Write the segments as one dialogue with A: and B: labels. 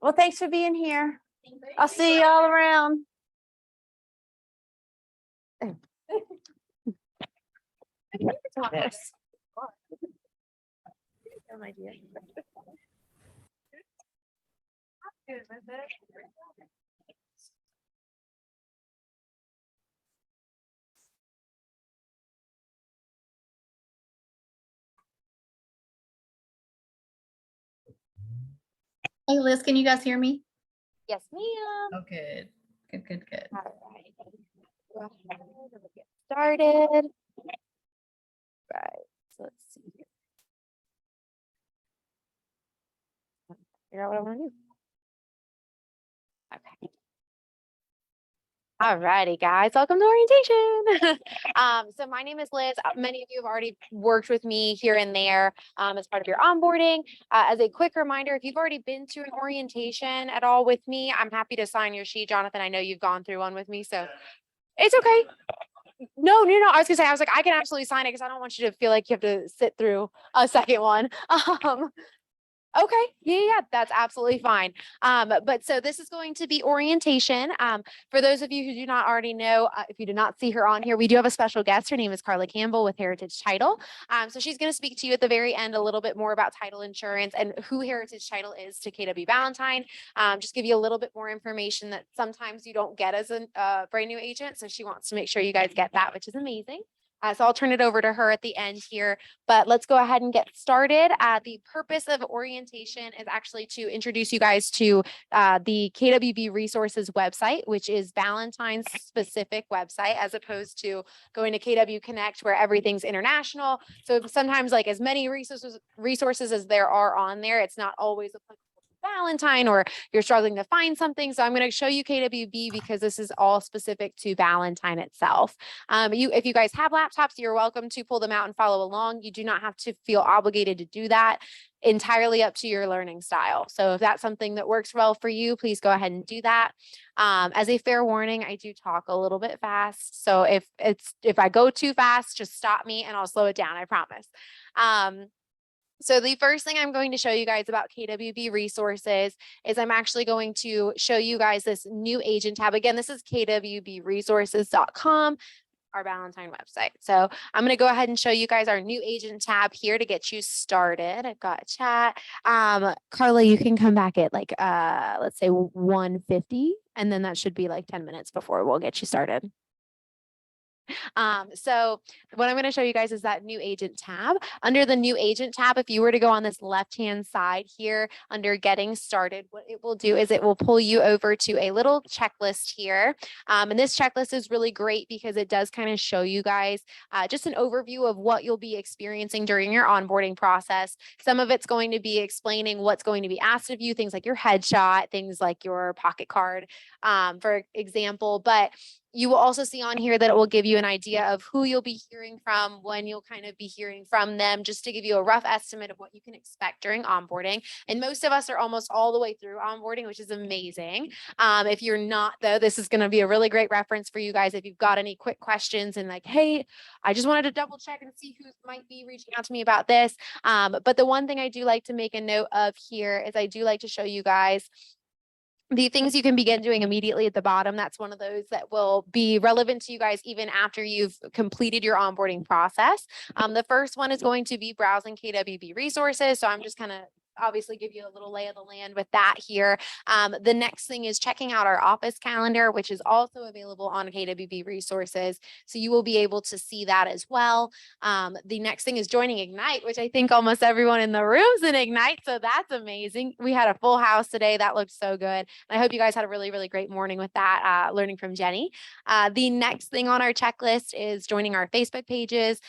A: Well, thanks for being here. I'll see you all around. This.
B: Hey Liz, can you guys hear me?
A: Yes, ma'am.
B: Oh, good. Good.
A: All right. Go ahead and get started. Right. So let's see here. Figure out what I want to do. Okay. All righty, guys. Welcome to orientation. So my name is Liz. Many of you have already worked with me here and there as part of your onboarding. As a quick reminder, if you've already been to an orientation at all with me, I'm happy to sign your sheet. Jonathan, I know you've gone through one with me, so it's okay. No. I was gonna say, I can absolutely sign it because I don't want you to feel like you have to sit through a second one. Okay. Yeah, that's absolutely fine. But so this is going to be orientation. For those of you who do not already know, if you did not see her on here, we do have a special guest. Her name is Carla Campbell with Heritage Title. So she's going to speak to you at the very end a little bit more about title insurance and who Heritage Title is to KW Valentine. Just give you a little bit more information that sometimes you don't get as a brand new agent. So she wants to make sure you guys get that, which is amazing. So I'll turn it over to her at the end here, but let's go ahead and get started. The purpose of orientation is actually to introduce you guys to the KWB Resources website, which is Valentine's specific website, as opposed to going to KW Connect where everything's international. So sometimes like as many resources as there are on there, it's not always applicable to Valentine, or you're struggling to find something. So I'm going to show you KWB because this is all specific to Valentine itself. If you guys have laptops, you're welcome to pull them out and follow along. You do not have to feel obligated to do that. Entirely up to your learning style. So if that's something that works well for you, please go ahead and do that. As a fair warning, I do talk a little bit fast. So if I go too fast, just stop me and I'll slow it down, I promise. So the first thing I'm going to show you guys about KWB Resources is I'm actually going to show you guys this new agent tab. Again, this is kwbresources.com, our Valentine website. So I'm going to go ahead and show you guys our new agent tab here to get you started. I've got a chat. Carla, you can come back at like, let's say 1:50, and then that should be like 10 minutes before we'll get you started. So what I'm going to show you guys is that new agent tab. Under the new agent tab, if you were to go on this left-hand side here under getting started, what it will do is it will pull you over to a little checklist here. And this checklist is really great because it does kind of show you guys just an overview of what you'll be experiencing during your onboarding process. Some of it's going to be explaining what's going to be asked of you, things like your headshot, things like your pocket card, for example, but you will also see on here that it will give you an idea of who you'll be hearing from, when you'll kind of be hearing from them, just to give you a rough estimate of what you can expect during onboarding. And most of us are almost all the way through onboarding, which is amazing. If you're not, though, this is going to be a really great reference for you guys. If you've got any quick questions and like, hey, I just wanted to double check and see who might be reaching out to me about this. But the one thing I do like to make a note of here is I do like to show you guys the things you can begin doing immediately at the bottom. That's one of those that will be relevant to you guys even after you've completed your onboarding process. The first one is going to be browsing KWB Resources. So I'm just kind of obviously give you a little lay of the land with that here. The next thing is checking out our office calendar, which is also available on KWB Resources. So you will be able to see that as well. The next thing is joining Ignite, which I think almost everyone in the room's in Ignite. So that's amazing. We had a full house today. That looked so good. And I hope you guys had a really, really great morning with that, learning from Jenny. The next thing on our checklist is joining our Facebook pages,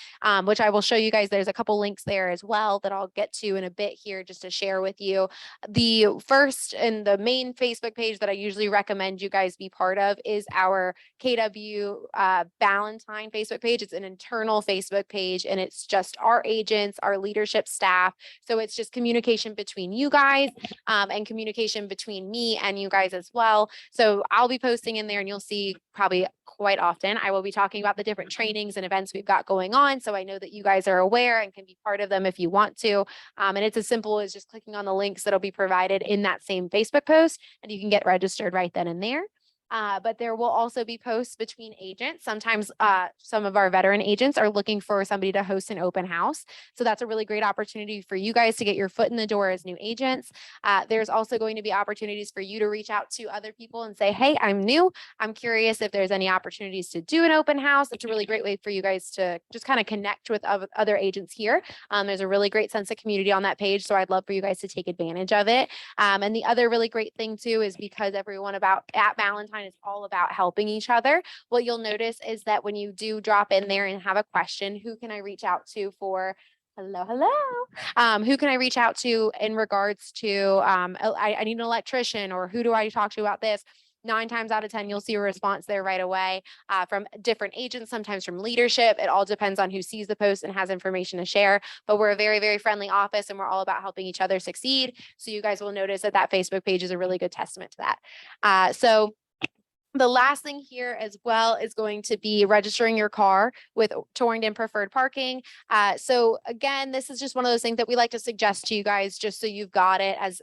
A: which I will show you guys. There's a couple links there as well that I'll get to in a bit here just to share with you. The first and the main Facebook page that I usually recommend you guys be part of is our KW Valentine Facebook page. It's an internal Facebook page and it's just our agents, our leadership staff. So it's just communication between you guys and communication between me and you guys as well. So I'll be posting in there and you'll see probably quite often. I will be talking about the different trainings and events we've got going on. So I know that you guys are aware and can be part of them if you want to. And it's as simple as just clicking on the links that'll be provided in that same Facebook post, and you can get registered right then and there. But there will also be posts between agents. Sometimes some of our veteran agents are looking for somebody to host an open house. So that's a really great opportunity for you guys to get your foot in the door as new agents. There's also going to be opportunities for you to reach out to other people and say, hey, I'm new. I'm curious if there's any opportunities to do an open house. It's a really great way for you guys to just kind of connect with other agents here. There's a really great sense of community on that page. So I'd love for you guys to take advantage of it. And the other really great thing too is because everyone at Valentine is all about helping each other. What you'll notice is that when you do drop in there and have a question, who can I reach out to for hello? Who can I reach out to in regards to I need an electrician, or who do I talk to about this? 9 times out of 10, you'll see a response there right away from different agents, sometimes from leadership. It all depends on who sees the post and has information to share. But we're a very, very friendly office, and we're all about helping each other succeed. So you guys will notice that Facebook page is a really good testament to that. So the last thing here as well is going to be registering your car with Torrington Preferred Parking. So again, this is just one of those things that we like to suggest to you guys, just so you've got it as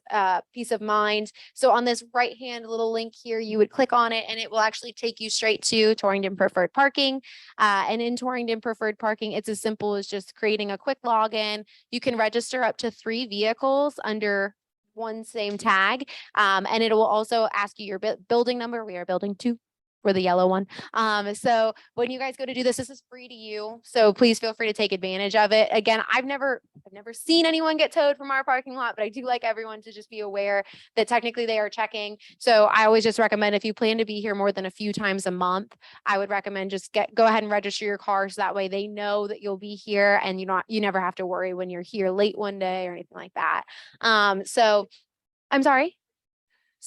A: peace of mind. So on this right-hand little link here, you would click on it and it will actually take you straight to Torrington Preferred Parking. And in Torrington Preferred Parking, it's as simple as just creating a quick login. You can register up to 3 vehicles under one same tag. And it will also ask you your building number. We are building 2. We're the yellow one. So when you guys go to do this, this is free to you. So please feel free to take advantage of it. Again, I've never seen anyone get towed from our parking lot, but I do like everyone to just be aware that technically they are checking. So I always just recommend, if you plan to be here more than a few times a month, I would recommend just go ahead and register your car, so that way they know that you'll be here and you never have to worry when you're here late one day or anything like that. So I'm sorry.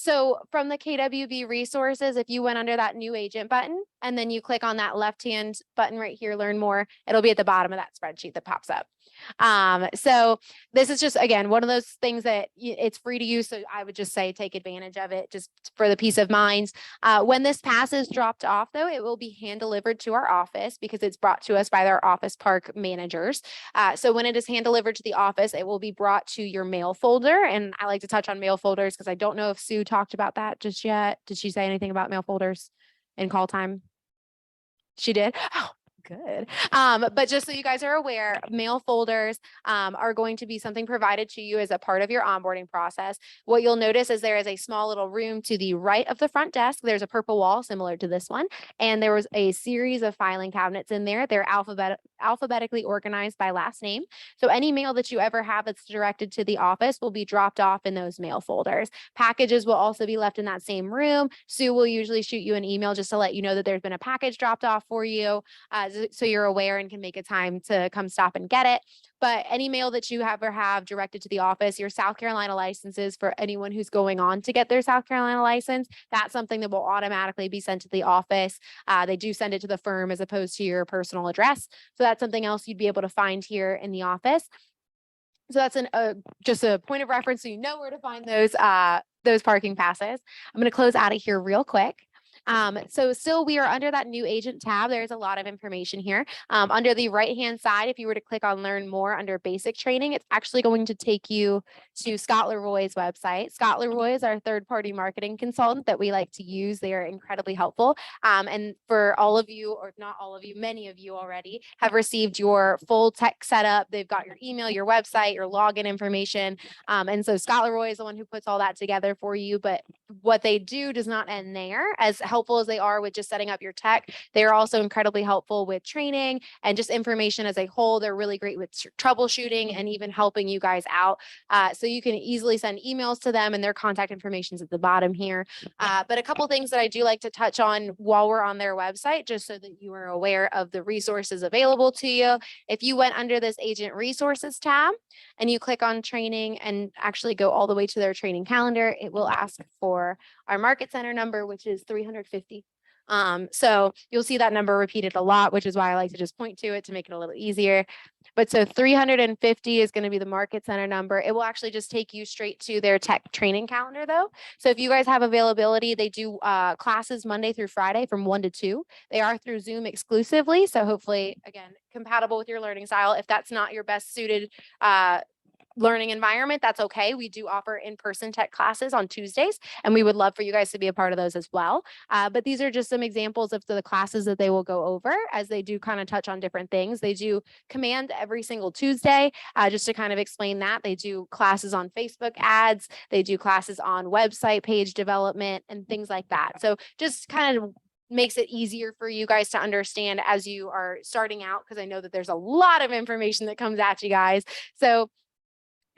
A: So from the KWB resources, if you went under that new agent button and then you click on that left-hand button right here, learn more, it'll be at the bottom of that spreadsheet that pops up. So this is just, again, one of those things that it's free to use. So I would just say take advantage of it just for the peace of mind. When this pass is dropped off, though, it will be hand delivered to our office because it's brought to us by our office park managers. So when it is hand delivered to the office, it will be brought to your mail folder. And I like to touch on mail folders because I don't know if Sue talked about that just yet. Did she say anything about mail folders in call time? She did. Oh, good. But just so you guys are aware, mail folders are going to be something provided to you as a part of your onboarding process. What you'll notice is there is a small little room to the right of the front desk. There's a purple wall similar to this one. And there was a series of filing cabinets in there. They're alphabetically organized by last name. So any mail that you ever have that's directed to the office will be dropped off in those mail folders. Packages will also be left in that same room. Sue will usually shoot you an email just to let you know that there's been a package dropped off for you, so you're aware and can make a time to come stop and get it. But any mail that you ever have directed to the office, your South Carolina licenses for anyone who's going on to get their South Carolina license, that's something that will automatically be sent to the office. They do send it to the firm as opposed to your personal address. So that's something else you'd be able to find here in the office. So that's just a point of reference, so you know where to find those parking passes. I'm going to close out of here real quick. So still we are under that new agent tab. There's a lot of information here. Under the right-hand side, if you were to click on learn more under basic training, it's actually going to take you to Scott Leroy's website. Scott Leroy is our third-party marketing consultant that we like to use. They are incredibly helpful. And for all of you, or not all of you, many of you already have received your full tech setup. They've got your email, your website, your login information. And so Scott Leroy is the one who puts all that together for you. But what they do does not end there. As helpful as they are with just setting up your tech, they are also incredibly helpful with training and just information as a whole. They're really great with troubleshooting and even helping you guys out. So you can easily send emails to them, and their contact information is at the bottom here. But a couple things that I do like to touch on while we're on their website, just so that you are aware of the resources available to you. If you went under this agent resources tab and you click on training and actually go all the way to their training calendar, it will ask for our market center number, which is 350. So you'll see that number repeated a lot, which is why I like to just point to it to make it a little easier. But so 350 is going to be the market center number. It will actually just take you straight to their tech training calendar though. So if you guys have availability, they do classes Monday through Friday from 1 to 2. They are through Zoom exclusively. So hopefully, again, compatible with your learning style. If that's not your best suited learning environment, that's okay. We do offer in-person tech classes on Tuesdays, and we would love for you guys to be a part of those as well. But these are just some examples of the classes that they will go over as they do kind of touch on different things. They do command every single Tuesday, just to kind of explain that. They do classes on Facebook ads. They do classes on website page development and things like that. So just kind of makes it easier for you guys to understand as you are starting out, because I know that there's a lot of information that comes at you guys. So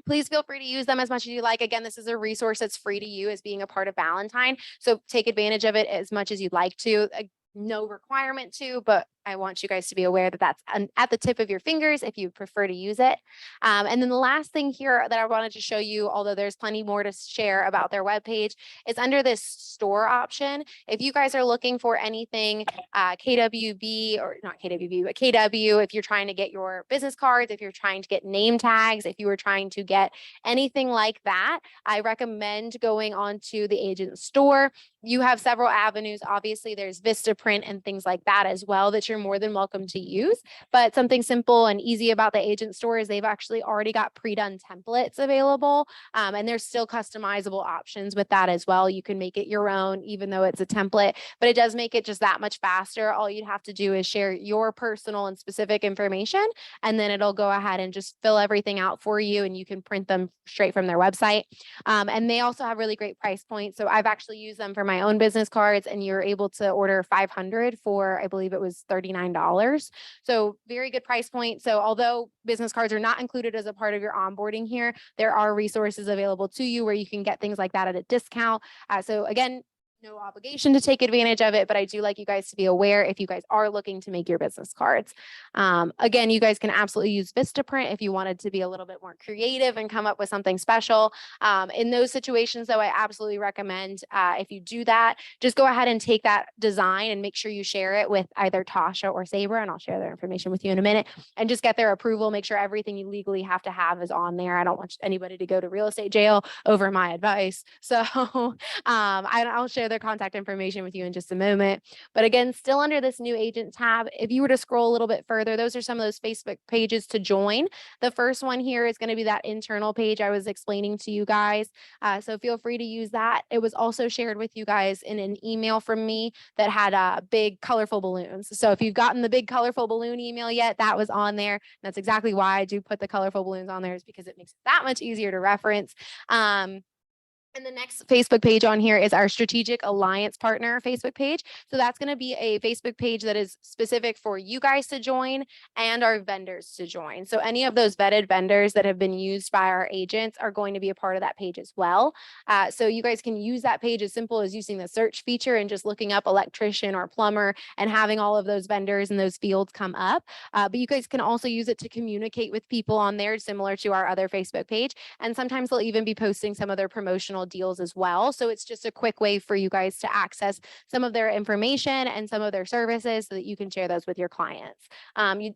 A: please feel free to use them as much as you like. Again, this is a resource that's free to you as being a part of Valentine. So take advantage of it as much as you'd like to. No requirement to, but I want you guys to be aware that that's at the tip of your fingers if you prefer to use it. And then the last thing here that I wanted to show you, although there's plenty more to share about their webpage, is under this store option. If you guys are looking for anything KWB, or not KWB, but KW, if you're trying to get your business cards, if you're trying to get name tags, if you were trying to get anything like that, I recommend going onto the agent store. You have several avenues. Obviously, there's Vistaprint and things like that as well that you're more than welcome to use. But something simple and easy about the agent store is they've actually already got pre-done templates available. And there's still customizable options with that as well. You can make it your own, even though it's a template, but it does make it just that much faster. All you'd have to do is share your personal and specific information, and then it'll go ahead and just fill everything out for you, and you can print them straight from their website. And they also have really great price points. So I've actually used them for my own business cards, and you're able to order 500 for, I believe it was $39. So very good price point. So although business cards are not included as a part of your onboarding here, there are resources available to you where you can get things like that at a discount. So again, no obligation to take advantage of it, but I do like you guys to be aware if you guys are looking to make your business cards. Again, you guys can absolutely use Vistaprint if you wanted to be a little bit more creative and come up with something special. In those situations, though, I absolutely recommend if you do that, just go ahead and take that design and make sure you share it with either Tasha or Sabre, and I'll share their information with you in a minute, and just get their approval. Make sure everything you legally have to have is on there. I don't want anybody to go to real estate jail over my advice. So I'll share their contact information with you in just a moment. But again, still under this new agent tab, if you were to scroll a little bit further, those are some of those Facebook pages to join. The first one here is going to be that internal page I was explaining to you guys. So feel free to use that. It was also shared with you guys in an email from me that had big colorful balloons. So if you've gotten the big colorful balloon email yet, that was on there. That's exactly why I do put the colorful balloons on there, is because it makes it that much easier to reference. And the next Facebook page on here is our strategic alliance partner Facebook page. So that's going to be a Facebook page that is specific for you guys to join and our vendors to join. So any of those vetted vendors that have been used by our agents are going to be a part of that page as well. So you guys can use that page as simple as using the search feature and just looking up electrician or plumber and having all of those vendors and those fields come up. But you guys can also use it to communicate with people on there, similar to our other Facebook page. And sometimes they'll even be posting some of their promotional deals as well. So it's just a quick way for you guys to access some of their information and some of their services so that you can share those with your clients. You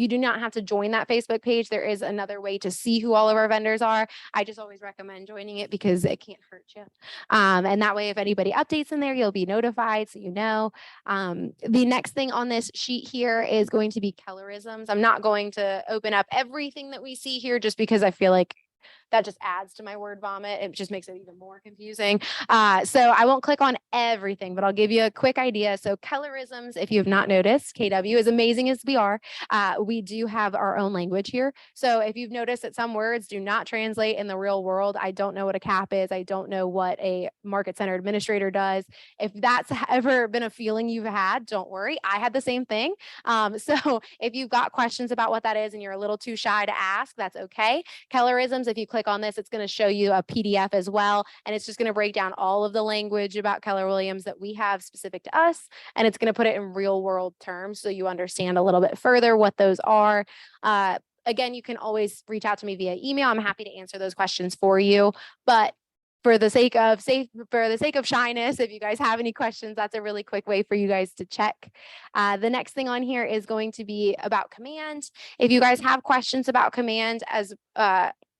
A: do not have to join that Facebook page. There is another way to see who all of our vendors are. I just always recommend joining it because it can't hurt you. And that way, if anybody updates in there, you'll be notified so you know. The next thing on this sheet here is going to be colorisms. I'm not going to open up everything that we see here just because I feel like that just adds to my word vomit. It just makes it even more confusing. So I won't click on everything, but I'll give you a quick idea. So colorisms, if you have not noticed, KW, as amazing as we are, we do have our own language here. So if you've noticed that some words do not translate in the real world, I don't know what a cap is. I don't know what a market center administrator does. If that's ever been a feeling you've had, don't worry. I had the same thing. So if you've got questions about what that is and you're a little too shy to ask, that's okay. Colorisms, if you click on this, it's going to show you a PDF as well. And it's just going to break down all of the language about Keller Williams that we have specific to us. And it's going to put it in real world terms so you understand a little bit further what those are. Again, you can always reach out to me via email. I'm happy to answer those questions for you. But for the sake of shyness, if you guys have any questions, that's a really quick way for you guys to check. The next thing on here is going to be about command. If you guys have questions about command, as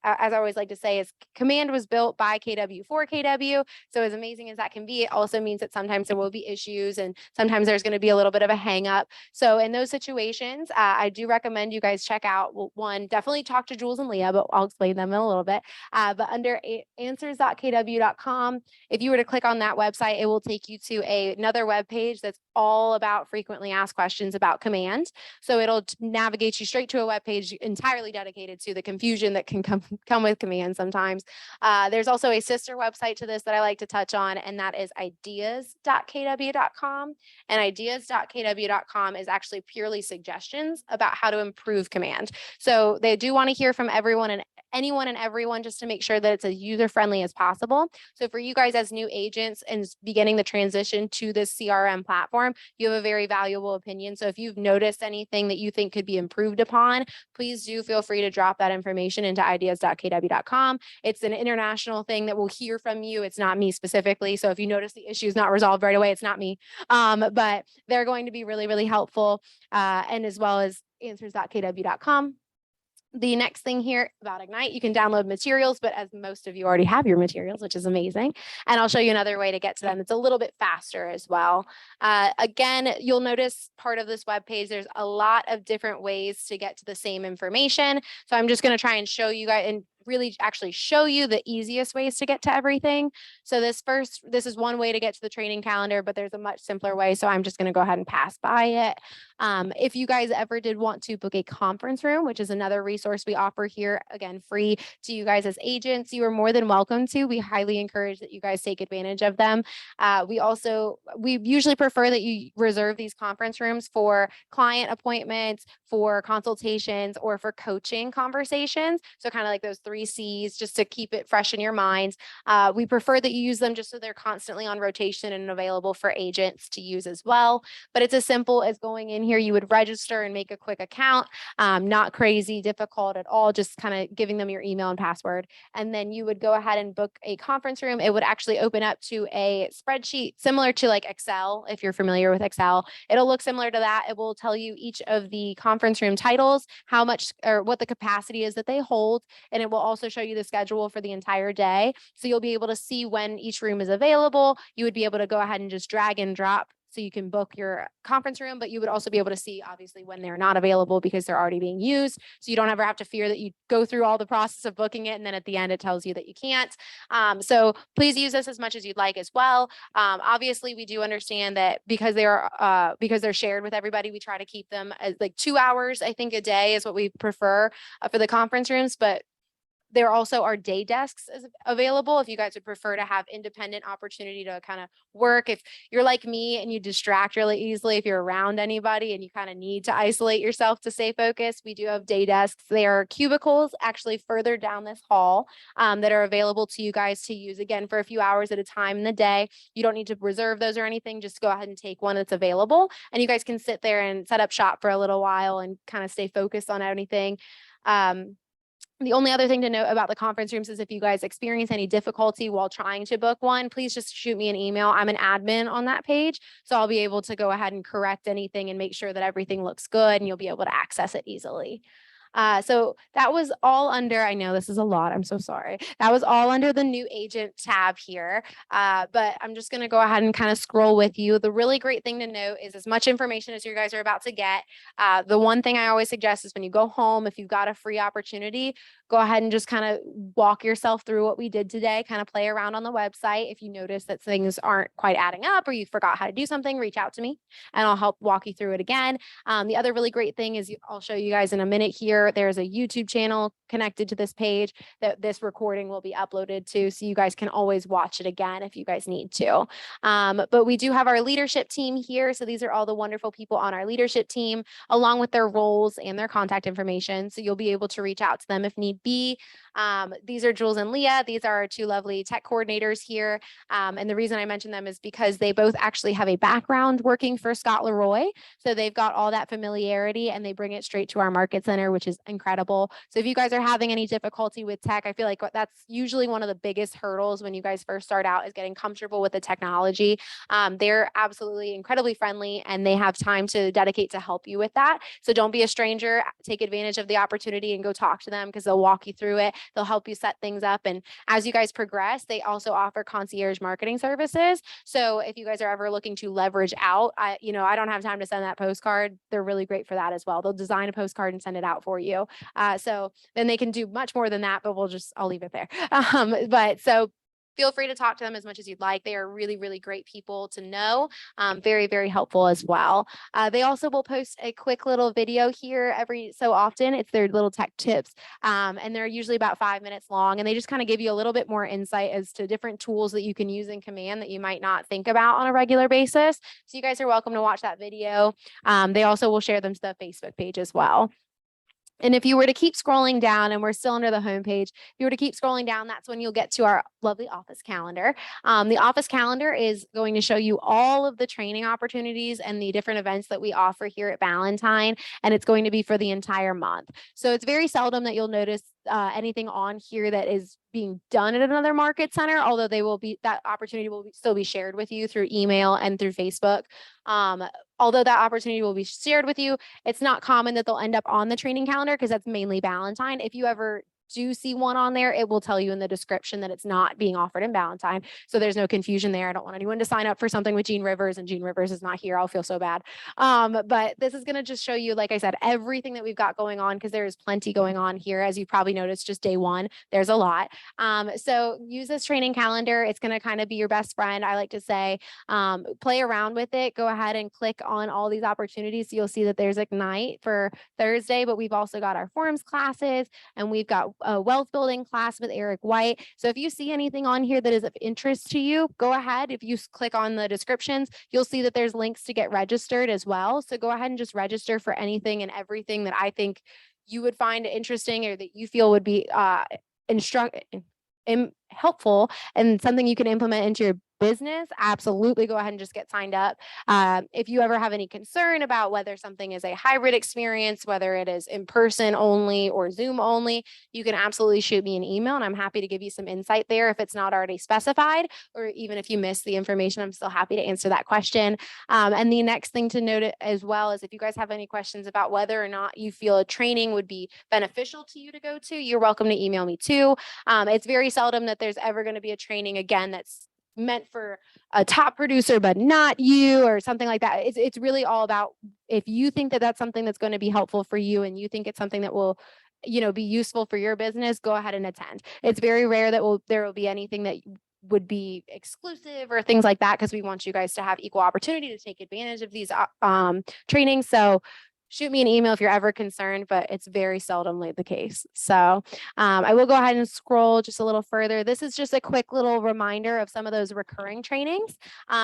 A: I always like to say, is command was built by KW for KW. So as amazing as that can be, it also means that sometimes there will be issues and sometimes there's going to be a little bit of a hang up. So in those situations, I do recommend you guys check out one, definitely talk to Jules and Leah, but I'll explain them in a little bit. But under answers.kw.com, if you were to click on that website, it will take you to another web page that's all about frequently asked questions about command. So it'll navigate you straight to a web page entirely dedicated to the confusion that can come with command sometimes. There's also a sister website to this that I like to touch on, and that is ideas.kw.com. And ideas.kw.com is actually purely suggestions about how to improve command. So they do want to hear from everyone and anyone and everyone just to make sure that it's as user-friendly as possible. So for you guys as new agents and beginning the transition to this CRM platform, you have a very valuable opinion. So if you've noticed anything that you think could be improved upon, please do feel free to drop that information into ideas.kw.com. It's an international thing that will hear from you. It's not me specifically. So if you notice the issue is not resolved right away, it's not me. But they're going to be really, really helpful. And as well as answers.kw.com. The next thing here about Ignite, you can download materials, but as most of you already have your materials, which is amazing. And I'll show you another way to get to them. It's a little bit faster as well. Again, you'll notice part of this web page, there's a lot of different ways to get to the same information. So I'm just going to try and show you guys and really actually show you the easiest ways to get to everything. So this is one way to get to the training calendar, but there's a much simpler way. So I'm just going to go ahead and pass by it. If you guys ever did want to book a conference room, which is another resource we offer here, again, free to you guys as agents, you are more than welcome to. We highly encourage that you guys take advantage of them. We usually prefer that you reserve these conference rooms for client appointments, for consultations, or for coaching conversations. So kind of like those 3 C's, just to keep it fresh in your minds. We prefer that you use them just so they're constantly on rotation and available for agents to use as well. But it's as simple as going in here, you would register and make a quick account, not crazy difficult at all, just kind of giving them your email and password. And then you would go ahead and book a conference room. It would actually open up to a spreadsheet similar to like Excel. If you're familiar with Excel, it'll look similar to that. It will tell you each of the conference room titles, how much or what the capacity is that they hold. And it will also show you the schedule for the entire day. So you'll be able to see when each room is available. You would be able to go ahead and just drag and drop so you can book your conference room, but you would also be able to see obviously when they're not available because they're already being used. So you don't ever have to fear that you go through all the process of booking it and then at the end it tells you that you can't. So please use this as much as you'd like as well. Obviously we do understand that because they're shared with everybody, we try to keep them as like 2 hours, I think a day is what we prefer for the conference rooms, but there also are day desks available if you guys would prefer to have independent opportunity to kind of work. If you're like me and you distract really easily, if you're around anybody and you kind of need to isolate yourself to stay focused, we do have day desks. They are cubicles actually further down this hall that are available to you guys to use again for a few hours at a time in the day. You don't need to reserve those or anything. Just go ahead and take one that's available and you guys can sit there and set up shop for a little while and kind of stay focused on anything. The only other thing to note about the conference rooms is if you guys experience any difficulty while trying to book one, please just shoot me an email. I'm an admin on that page, so I'll be able to go ahead and correct anything and make sure that everything looks good and you'll be able to access it easily. So that was all under, I know this is a lot, I'm so sorry. That was all under the new agent tab here. But I'm just gonna go ahead and kind of scroll with you. The really great thing to note is as much information as you guys are about to get, the one thing I always suggest is when you go home, if you've got a free opportunity, go ahead and just kind of walk yourself through what we did today, kind of play around on the website. If you notice that things aren't quite adding up or you forgot how to do something, reach out to me and I'll help walk you through it again. The other really great thing is I'll show you guys in a minute here. There's a YouTube channel connected to this page that this recording will be uploaded to, so you guys can always watch it again if you guys need to. But we do have our leadership team here. So these are all the wonderful people on our leadership team, along with their roles and their contact information. So you'll be able to reach out to them if need be. These are Jules and Leah. These are our 2 lovely tech coordinators here. And the reason I mention them is because they both actually have a background working for Scott Leroy. So they've got all that familiarity and they bring it straight to our market center, which is incredible. So if you guys are are having any difficulty with tech, I feel like that's usually one of the biggest hurdles when you guys first start out is getting comfortable with the technology. They're absolutely incredibly friendly and they have time to dedicate to help you with that. So don't be a stranger. Take advantage of the opportunity and go talk to them because they'll walk you through it. They'll help you set things up. And as you guys progress, they also offer concierge marketing services. So if you guys are ever looking to leverage out, I don't have time to send that postcard. They're really great for that as well. They'll design a postcard and send it out for you. So then they can do much more than that, but I'll leave it there. But so feel free to talk to them as much as you'd like. They are really, really great people to know. Very, very helpful as well. They also will post a quick little video here every so often. It's their little tech tips. And they're usually about 5 minutes long. And they just kind of give you a little bit more insight as to different tools that you can use in Command that you might not think about on a regular basis. So you guys are welcome to watch that video. They also will share them to the Facebook page as well. And if you were to keep scrolling down, and we're still under the homepage, if you were to keep scrolling down, that's when you'll get to our lovely office calendar. The office calendar is going to show you all of the training opportunities and the different events that we offer here at Valentine, and it's going to be for the entire month. So it's very seldom that you'll notice anything on here that is being done at another market center, although that opportunity will still be shared with you through email and through Facebook. Although that opportunity will be shared with you, it's not common that they'll end up on the training calendar because that's mainly Valentine. If you ever do see one on there, it will tell you in the description that it's not being offered in Valentine. So there's no confusion there. I don't want anyone to sign up for something with Gene Rivers and Gene Rivers is not here. I'll feel so bad. But this is going to just show you, like I said, everything that we've got going on because there is plenty going on here. As you probably noticed, just day one, there's a lot. So use this training calendar. It's going to kind of be your best friend. I like to say, play around with it. Go ahead and click on all these opportunities. So you'll see that there's Ignite for Thursday, but we've also got our forums classes and we've got a wealth building class with Eric White. So if you see anything on here that is of interest to you, go ahead. If you click on the descriptions, you'll see that there's links to get registered as well. So go ahead and just register for anything and everything that I think you would find interesting or that you feel would be helpful and something you can implement into your business. Absolutely go ahead and just get signed up. If you ever have any concern about whether something is a hybrid experience, whether it is in person only or Zoom only, you can absolutely shoot me an email and I'm happy to give you some insight there if it's not already specified, or even if you missed the information, I'm still happy to answer that question. And the next thing to note as well is if you guys have any questions about whether or not you feel a training would be beneficial to you to go to, you're welcome to email me too. It's very seldom that there's ever going to be a training again that's meant for a top producer, but not you or something like that. It's really all about if you think that that's something that's going to be helpful for you and you think it's something that will, be useful for your business, go ahead and attend. It's very rare that there will be anything that would be exclusive or things like that because we want you guys to have equal opportunity to take advantage of these trainings. So shoot me an email if you're ever concerned, but it's very seldomly the case. So I will go ahead and scroll just a little further. This is just a quick little reminder of some of those recurring trainings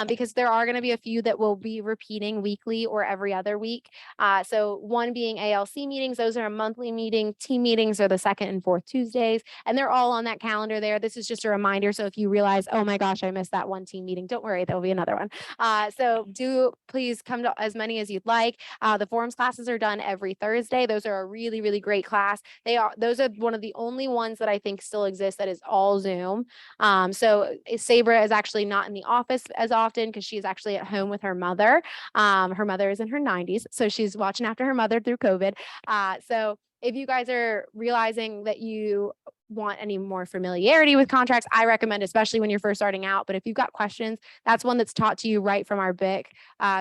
A: because there are going to be a few that will be repeating weekly or every other week. So one being ALC meetings. Those are a monthly meeting. Team meetings are the second and fourth Tuesdays, and they're all on that calendar there. This is just a reminder. So if you realize, oh my gosh, I missed that one team meeting, don't worry, there'll be another one. So do please come to as many as you'd like. The forums classes are done every Thursday. Those are a really, really great class. Those are one of the only ones that I think still exist that is all Zoom. So Sabra is actually not in the office as often because she's actually at home with her mother. Her mother is in her 90s, so she's watching after her mother through COVID. So if you guys are realizing that you want any more familiarity with contracts, I recommend, especially when you're first starting out. But if you've got questions, that's one that's taught to you right from our BIC.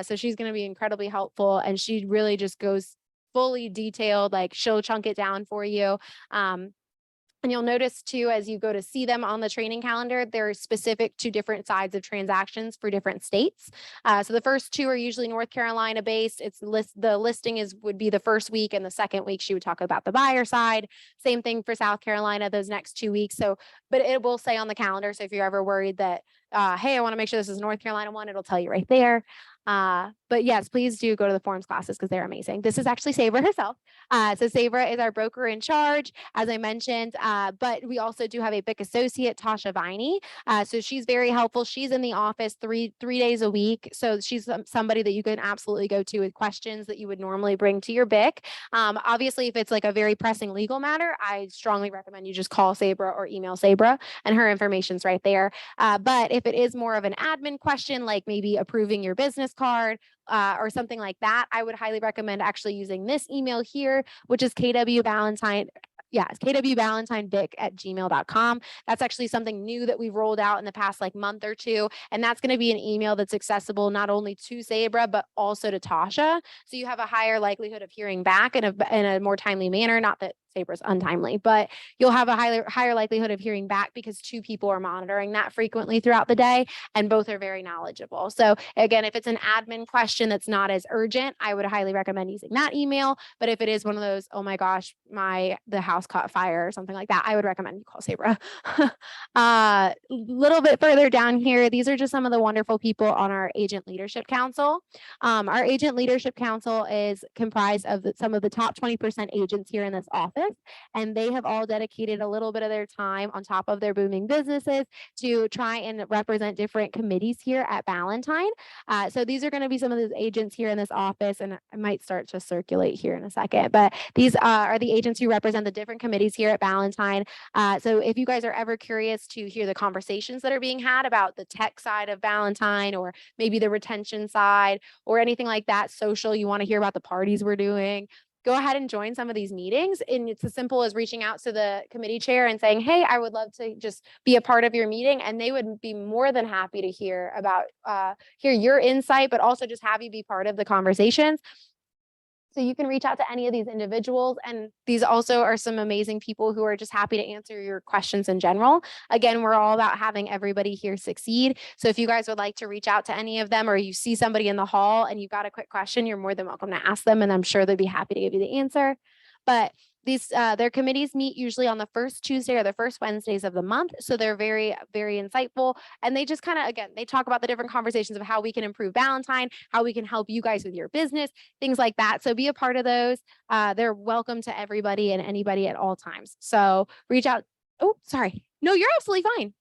A: So she's going to be incredibly helpful. And she really just goes fully detailed, like she'll chunk it down for you. And you'll notice too, as you go to see them on the training calendar, they're specific to different sides of transactions for different states. So the first two are usually North Carolina based. The listing would be the first week, and the second week she would talk about the buyer side. Same thing for South Carolina, those next 2 weeks. So, but it will say on the calendar. So if you're ever worried that, hey, I want to make sure this is North Carolina one, it'll tell you right there. but yes, please do go to the forms classes because they're amazing. This is actually Sabra herself. So Sabra is our broker in charge, as I mentioned, but we also do have a BIC associate, Tasha Viney. So she's very helpful. She's in the office three days a week. So she's somebody that you can absolutely go to with questions that you would normally bring to your BIC. Obviously, if it's like a very pressing legal matter, I strongly recommend you just call Sabra or email Sabra, and her information's right there. But if it is more of an admin question, like maybe approving your business card, or something like that, I would highly recommend actually using this email here, which is kwvalentine. Yeah, it's kwvalentinebic@gmail.com. That's actually something new that we've rolled out in the past like month or two. And that's going to be an email that's accessible not only to Sabra, but also to Tasha. So you have a higher likelihood of hearing back in a more timely manner. Not that Sabra's untimely, but you'll have a higher likelihood of hearing back because two people are monitoring that frequently throughout the day, and both are very knowledgeable. So again, if it's an admin question that's not as urgent, I would highly recommend using that email. But if it is one of those, oh my gosh, the house caught fire or something like that, I would recommend you call Sabra. Little bit further down here, these are just some of the wonderful people on our Agent Leadership Council. Our Agent Leadership Council is comprised of some of the top 20% agents here in this office, and they have all dedicated a little bit of their time on top of their booming businesses to try and represent different committees here at Ballantyne. So these are going to be some of those agents here in this office, and I might start to circulate here in a second, but these are the agents who represent the different committees here at Ballantyne. So if you guys are ever curious to hear the conversations that are being had about the tech side of Ballantyne, or maybe the retention side, or anything like that, social, you want to hear about the parties we're doing, go ahead and join some of these meetings. And it's as simple as reaching out to the committee chair and saying, hey, I would love to just be a part of your meeting. And they would be more than happy to hear about, hear your insight, but also just have you be part of the conversations. So you can reach out to any of these individuals, and these also are some amazing people who are just happy to answer your questions in general. Again, we're all about having everybody here succeed. So if you guys would like to reach out to any of them, or you see somebody in the hall and you've got a quick question, you're more than welcome to ask them, and I'm sure they'd be happy to give you the answer. But these their committees meet usually on the first Tuesday or the first Wednesdays of the month. So they're very, very insightful. And they just kind of, again, they talk about the different conversations of how we can improve Ballantyne, how we can help you guys with your business, things like that. So be a part of those. They're welcome to everybody and anybody at all times. So reach out. Oh, sorry. No, you're absolutely fine.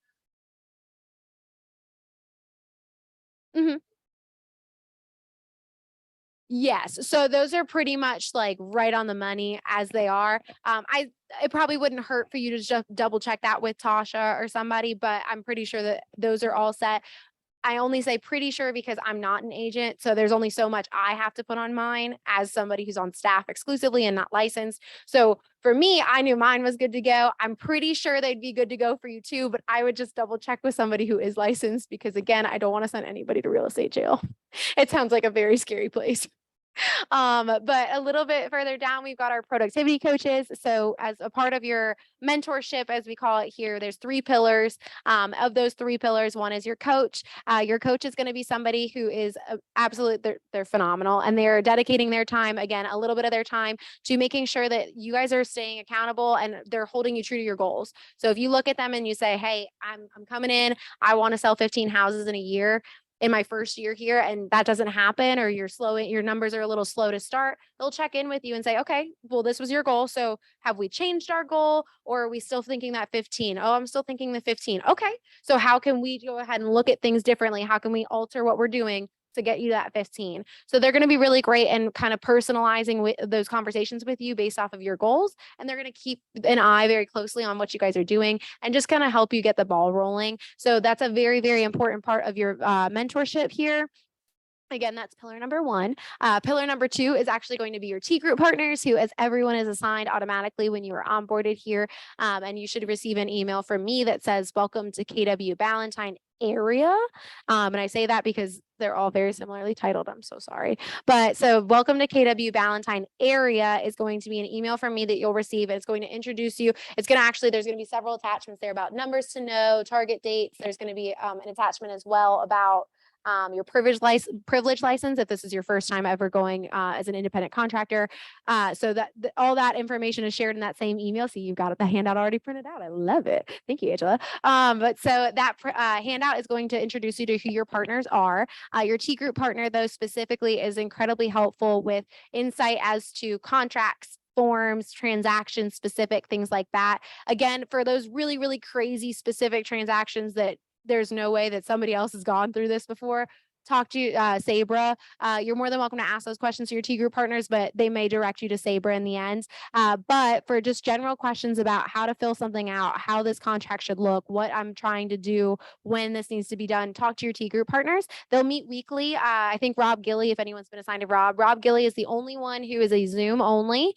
A: Mhm. Yes. So those are pretty much like right on the money as they are. It probably wouldn't hurt for you to just double check that with Tasha or somebody, but I'm pretty sure that those are all set. I only say pretty sure because I'm not an agent. So there's only so much I have to put on mine as somebody who's on staff exclusively and not licensed. So for me, I knew mine was good to go. I'm pretty sure they'd be good to go for you too, but I would just double check with somebody who is licensed, because again, I don't want to send anybody to real estate jail. It sounds like a very scary place. But a little bit further down, we've got our productivity coaches. So as a part of your mentorship, as we call it here, there's 3 pillars. Of those 3 pillars, one is your coach. Your coach is going to be somebody who is absolutely, they're phenomenal, and they're dedicating their time, again, a little bit of their time to making sure that you guys are staying accountable and they're holding you true to your goals. So if you look at them and you say, hey, I'm coming in, I want to sell 15 houses in a year in my first year here, and that doesn't happen, or your numbers are a little slow to start, they'll check in with you and say, okay, well, this was your goal. So have we changed our goal, or are we still thinking that 15? Oh, I'm still thinking the 15. Okay. So how can we go ahead and look at things differently? How can we alter what we're doing to get you that 15? So they're going to be really great and kind of personalizing those conversations with you based off of your goals. And they're going to keep an eye very closely on what you guys are doing and just kind of help you get the ball rolling. So that's a very, very important part of your mentorship here. Again, that's pillar number 1. Pillar number 2 is actually going to be your T group partners, who, as everyone is assigned automatically when you are onboarded here. And you should receive an email from me that says, welcome to KW Ballantyne area. And I say that because they're all very similarly titled. I'm so sorry. But so welcome to KW Ballantyne area is going to be an email from me that you'll receive. It's going to introduce you. It's going to actually, there's going to be several attachments there about numbers to know, target dates. There's going to be an attachment as well about your privilege license if this is your first time ever going as an independent contractor. So that all that information is shared in that same email. So you've got the handout already printed out. I love it. Thank you, Angela. But so that handout is going to introduce you to who your partners are. Your T group partner, though, specifically is incredibly helpful with insight as to contracts, forms, transactions, specific things like that. Again, for those really, really crazy specific transactions that there's no way that somebody else has gone through this before, talk to Sabra. You're more than welcome to ask those questions to your T group partners, but they may direct you to Sabra in the end. But for just general questions about how to fill something out, how this contract should look, what I'm trying to do, when this needs to be done, talk to your T group partners. They'll meet weekly. I think Rob Gilly, if anyone's been assigned to Rob Gilly is the only one who is a Zoom only.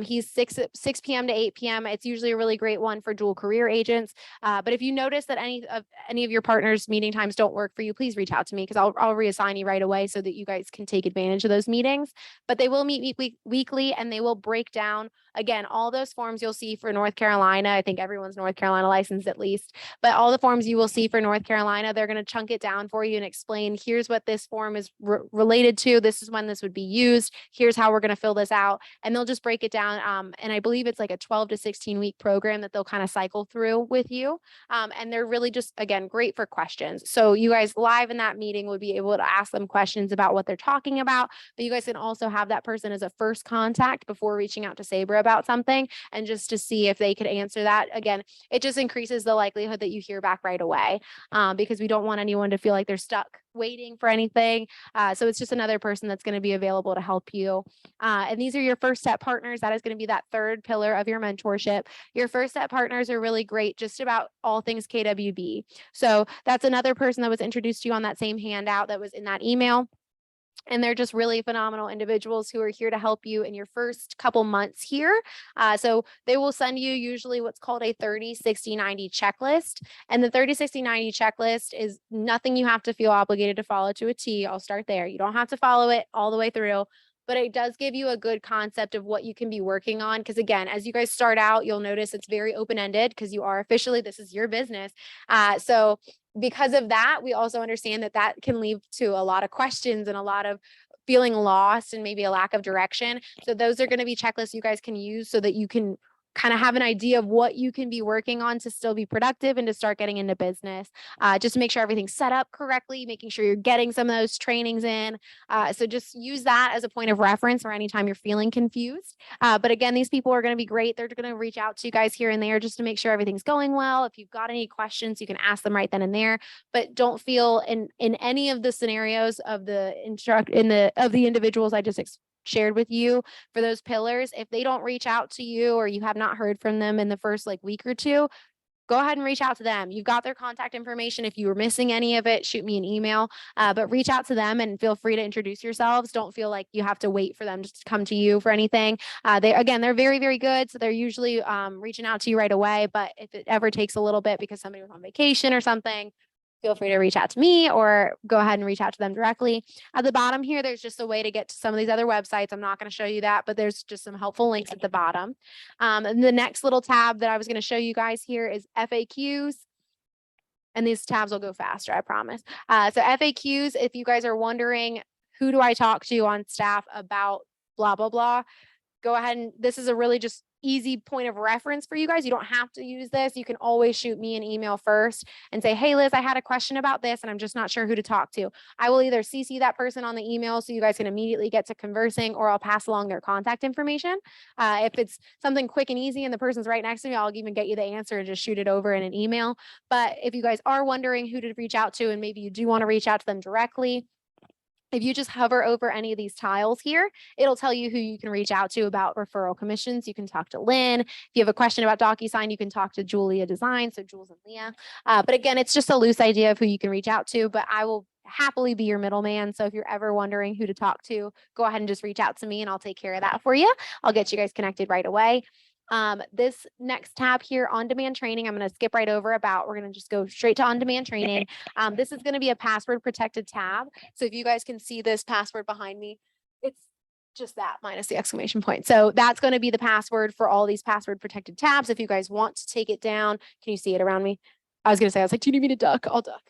A: He's 6 p.m. to 8 p.m. It's usually a really great one for dual career agents. But if you notice that any of your partners' meeting times don't work for you, please reach out to me because I'll reassign you right away so that you guys can take advantage of those meetings. But they will meet weekly, and they will break down, again, all those forms you'll see for North Carolina. I think everyone's North Carolina licensed at least, but all the forms you will see for North Carolina, they're going to chunk it down for you and explain, here's what this form is related to. This is when this would be used. Here's how we're going to fill this out. And they'll just break it down. And I believe it's like a 12 to 16 week program that they'll kind of cycle through with you. And they're really just, again, great for questions. So you guys live in that meeting would be able to ask them questions about what they're talking about, but you guys can also have that person as a first contact before reaching out to Sabra about something, and just to see if they could answer that. Again, it just increases the likelihood that you hear back right away, because we don't want anyone to feel like they're stuck waiting for anything. So it's just another person that's going to be available to help you. And these are your first step partners. That is going to be that third pillar of your mentorship. Your first step partners are really great just about all things KWB. So that's another person that was introduced to you on that same handout that was in that email. And they're just really phenomenal individuals who are here to help you in your first couple months here. So they will send you usually what's called a 30, 60, 90 checklist. And the 30, 60, 90 checklist is nothing you have to feel obligated to follow to a T. I'll start there. You don't have to follow it all the way through, but it does give you a good concept of what you can be working on. Because again, as you guys start out, you'll notice it's very open-ended because you are officially, this is your business. So because of that, we also understand that that can lead to a lot of questions and a lot of feeling lost and maybe a lack of direction. So those are going to be checklists you guys can use so that you can kind of have an idea of what you can be working on to still be productive and to start getting into business. Just to make sure everything's set up correctly, making sure you're getting some of those trainings in. So just use that as a point of reference for anytime you're feeling confused. But again, these people are going to be great. They're going to reach out to you guys here and there just to make sure everything's going well. If you've got any questions, you can ask them right then and there. But don't feel in any of the scenarios of the individuals I just shared with you for those pillars, if they don't reach out to you or you have not heard from them in the first week or two, go ahead and reach out to them. You've got their contact information. If you were missing any of it, shoot me an email, but reach out to them and feel free to introduce yourselves. Don't feel like you have to wait for them to come to you for anything. They're very, very good. So they're usually reaching out to you right away. But if it ever takes a little bit because somebody was on vacation or something, feel free to reach out to me or go ahead and reach out to them directly. At the bottom here, there's just a way to get to some of these other websites. I'm not going to show you that, but there's just some helpful links at the bottom. And the next little tab that I was going to show you guys here is FAQs. And these tabs will go faster, I promise. So FAQs, if you guys are wondering, who do I talk to on staff about blah, blah, blah, go ahead and this is a really just easy point of reference for you guys. You don't have to use this. You can always shoot me an email first and say, hey, Liz, I had a question about this and I'm just not sure who to talk to. I will either CC that person on the email so you guys can immediately get to conversing, or I'll pass along their contact information. If it's something quick and easy and the person's right next to me, I'll even get you the answer and just shoot it over in an email. But if you guys are wondering who to reach out to and maybe you do want to reach out to them directly, if you just hover over any of these tiles here, it'll tell you who you can reach out to about referral commissions. You can talk to Lynn. If you have a question about DocuSign, you can talk to Julia Design, so Jules and Leah. But again, it's just a loose idea of who you can reach out to, but I will happily be your middleman. So if you're ever wondering who to talk to, go ahead and just reach out to me and I'll take care of that for you. I'll get you guys connected right away. This next tab here, on-demand training, I'm going to skip right over we're going to just go straight to on-demand training. This is going to be a password protected tab. So if you guys can see this password behind me, it's just that minus the exclamation point. So that's going to be the password for all these password protected tabs. If you guys want to take it down, can you see it around me? I was like, do you need me to duck? I'll duck.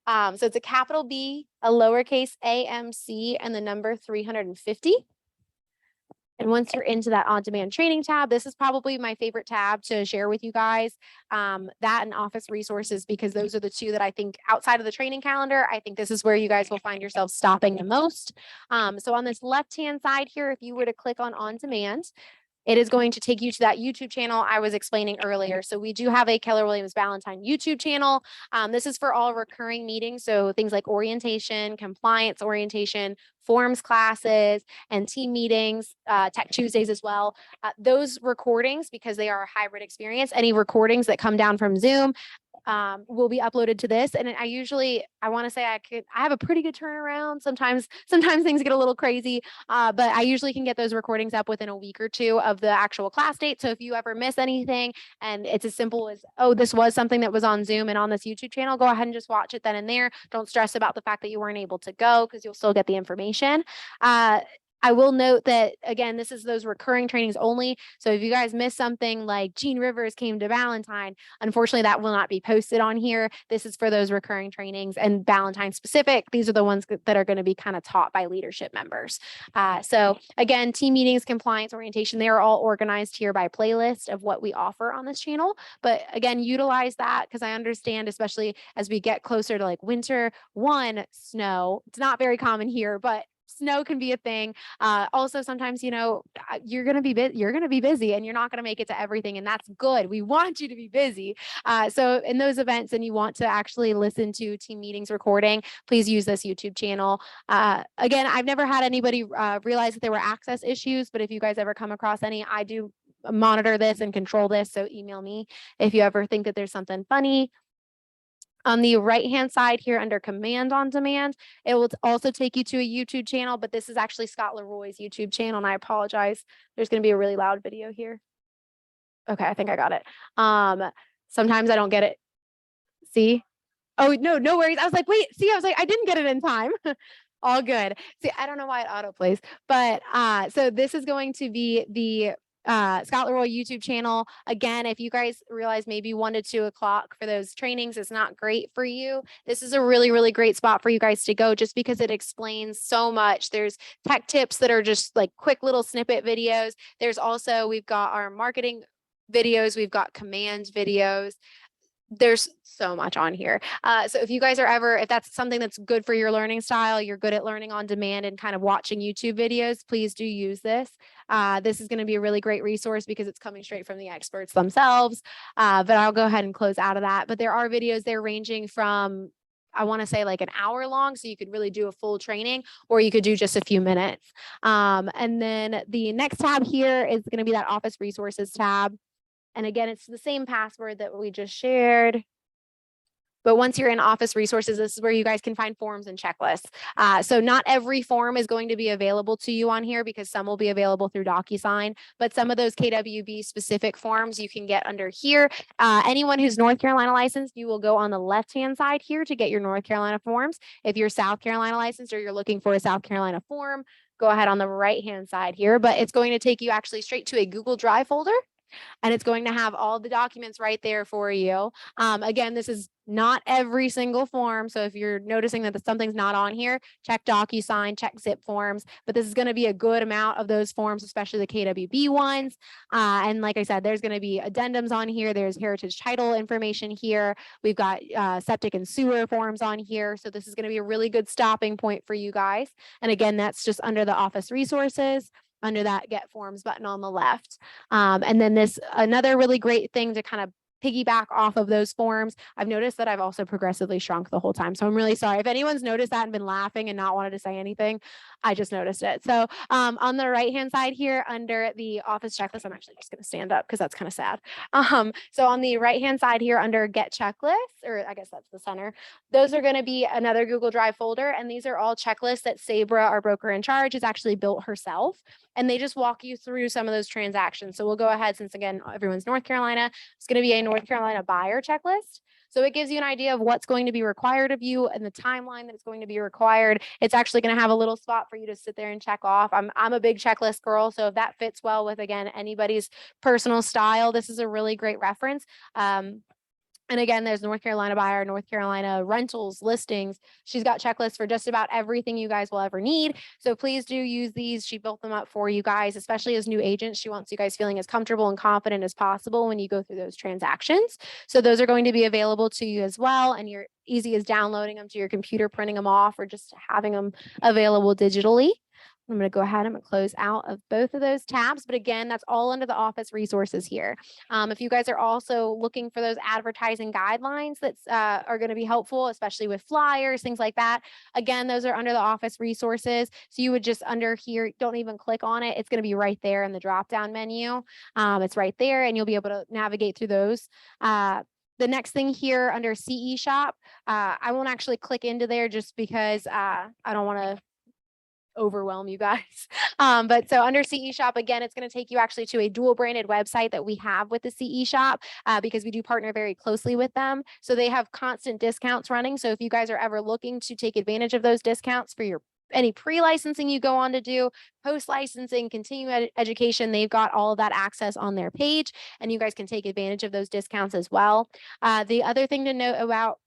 A: So it's a capital B, a lowercase AMC, and the number 350. And once you're into that on-demand training tab, this is probably my favorite tab to share with you guys. That and office resources, because those are the two that I think outside of the training calendar, I think this is where you guys will find yourself stopping the most. So on this left-hand side here, if you were to click on on-demand, it is going to take you to that YouTube channel I was explaining earlier. So we do have a Keller Williams Ballantyne YouTube channel. This is for all recurring meetings. So things like orientation, compliance orientation, forms classes, and team meetings, Tech Tuesdays as well. Those recordings, because they are a hybrid experience, any recordings that come down from Zoom, will be uploaded to this. And I want to say I have a pretty good turnaround. Sometimes things get a little crazy, but I usually can get those recordings up within a week or two of the actual class date. So if you ever miss anything and it's as simple as, oh, this was something that was on Zoom and on this YouTube channel, go ahead and just watch it then and there. Don't stress about the fact that you weren't able to go, because you'll still get the information. I will note that, again, this is those recurring trainings only. So if you guys miss something like Gene Rivers came to Ballantyne, unfortunately, that will not be posted on here. This is for those recurring trainings and Ballantyne specific. These are the ones that are going to be kind of taught by leadership members. So again, team meetings, compliance, orientation, they are all organized here by playlist of what we offer on this channel. But again, utilize that, because I understand, especially as we get closer to like winter one, snow. It's not very common here, but snow can be a thing. Also, sometimes, you're going to be busy and you're not going to make it to everything. And that's good. We want you to be busy. So in those events, and you want to actually listen to team meetings recording, please use this YouTube channel. Again, I've never had anybody realize that there were access issues, but if you guys ever come across any, I do monitor this and control this. So email me if you ever think that there's something funny. On the right-hand side here under Command on Demand, it will also take you to a YouTube channel, but this is actually Scott Leroy's YouTube channel, and I apologize. There's going to be a really loud video here. Okay, I think I got it. Sometimes I don't get it. See? Oh, no worries. I was like, wait, see, I didn't get it in time. All good. See, I don't know why it autoplays, but so this is going to be the Scott Leroy YouTube channel. Again, if you guys realize maybe 1 to 2 o'clock for those trainings is not great for you, this is a really, really great spot for you guys to go, just because it explains so much. There's tech tips that are just like quick little snippet videos. There's also, we've got our marketing videos, we've got command videos. There's so much on here. So if you guys are if that's something that's good for your learning style, you're good at learning on demand and kind of watching YouTube videos, please do use this. This is going to be a really great resource because it's coming straight from the experts themselves. But I'll go ahead and close out of that. But there are videos there ranging from, I want to say, like an hour long. So you could really do a full training, or you could do just a few minutes. And then the next tab here is going to be that office resources tab. And again, it's the same password that we just shared. But once you're in office resources, this is where you guys can find forms and checklists. So not every form is going to be available to you on here, because some will be available through DocuSign, but some of those KWB specific forms you can get under here. Anyone who's North Carolina licensed, you will go on the left-hand side here to get your North Carolina forms. If you're South Carolina licensed or you're looking for a South Carolina form, go ahead on the right-hand side here, but it's going to take you actually straight to a Google Drive folder. And it's going to have all the documents right there for you. Again, this is not every single form. So if you're noticing that something's not on here, check DocuSign, check Zip Forms. But this is going to be a good amount of those forms, especially the KWB ones. And like I said, there's going to be addendums on here. There's heritage title information here. We've got septic and sewer forms on here. So this is going to be a really good stopping point for you guys. And again, that's just under the office resources, under that Get Forms button on the left. And then another really great thing to kind of piggyback off of those forms. I've noticed that I've also progressively shrunk the whole time. So I'm really sorry. If anyone's noticed that and been laughing and not wanted to say anything, I just noticed it. So on the right-hand side here under the office checklist, I'm actually just going to stand up because that's kind of sad. So on the right-hand side here under Get Checklists, or I guess that's the center, those are going to be another Google Drive folder. And these are all checklists that Sabra, our broker in charge, has actually built herself. And they just walk you through some of those transactions. So we'll go ahead, since again, everyone's North Carolina, it's going to be a North Carolina buyer checklist. So it gives you an idea of what's going to be required of you and the timeline that it's going to be required. It's actually going to have a little spot for you to sit there and check off. I'm a big checklist girl. So if that fits well with, again, anybody's personal style, this is a really great reference. And again, there's North Carolina buyer, North Carolina rentals, listings. She's got checklists for just about everything you guys will ever need. So please do use these. She built them up for you guys, especially as new agents. She wants you guys feeling as comfortable and confident as possible when you go through those transactions. So those are going to be available to you as well. And you're easy as downloading them to your computer, printing them off, or just having them available digitally. I'm going to go ahead and close out of both of those tabs. But again, that's all under the office resources here. If you guys are also looking for those advertising guidelines that are going to be helpful, especially with flyers, things like that. Again, those are under the office resources. So you would just under here, don't even click on it. It's going to be right there in the drop down menu. It's right there and you'll be able to navigate through those. The next thing here under CE shop, I won't actually click into there just because I don't want to overwhelm you guys. But so under CE shop, again, it's going to take you actually to a dual branded website that we have with the CE shop because we do partner very closely with them. So they have constant discounts running. So if you guys are ever looking to take advantage of those discounts for your any pre-licensing you go on to do, post-licensing, continuing education, they've got all of that access on their page and you guys can take advantage of those discounts as well. The other thing to note about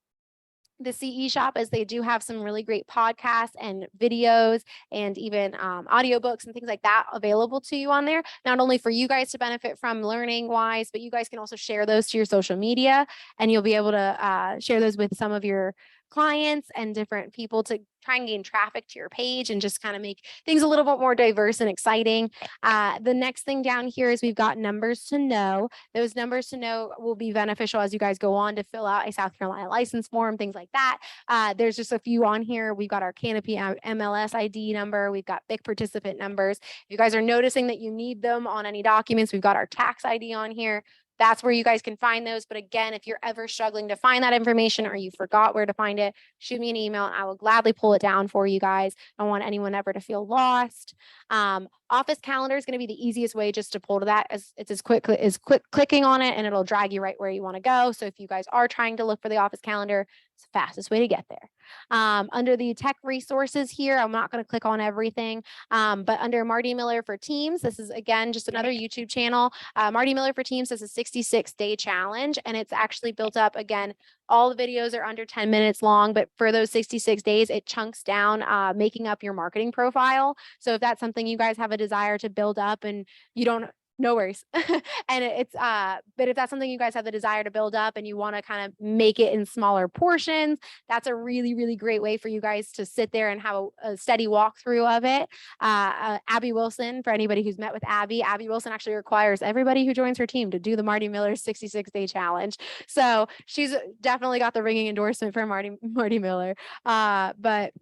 A: the CE shop is they do have some really great podcasts and videos and even audiobooks and things like that available to you on there, not only for you guys to benefit from learning wise, but you guys can also share those to your social media and you'll be able to share those with some of your clients and different people to try and gain traffic to your page and just kind of make things a little bit more diverse and exciting. The next thing down here is we've got numbers to know. Those numbers to know will be beneficial as you guys go on to fill out a South Carolina license form, things like that. There's just a few on here. We've got our Canopy MLS ID number. We've got big participant numbers. If you guys are noticing that you need them on any documents, we've got our tax ID on here. That's where you guys can find those. But again, if you're ever struggling to find that information or you forgot where to find it, shoot me an email and I will gladly pull it down for you guys. I don't want anyone ever to feel lost. Office calendar is going to be the easiest way just to pull to that. It's as quick clicking on it and it'll drag you right where you want to go. So if you guys are trying to look for the office calendar, it's the fastest way to get there. Under the tech resources here, I'm not going to click on everything, but under Marty Miller for Teams, this is again just another YouTube channel. Marty Miller for Teams is a 66-day challenge, and it's actually built up again. All the videos are under 10 minutes long, but for those 66 days, it chunks down, making up your marketing profile. So if that's something you guys have a desire to build up and you don't, no worries. And it's, but if that's something you guys have the desire to build up and you want to kind of make it in smaller portions, that's a really, really great way for you guys to sit there and have a steady walkthrough of it. Abby Wilson, for anybody who's met with Abby Wilson actually requires everybody who joins her team to do the Marty Miller 66-day challenge. So she's definitely got the ringing endorsement for Marty Miller. But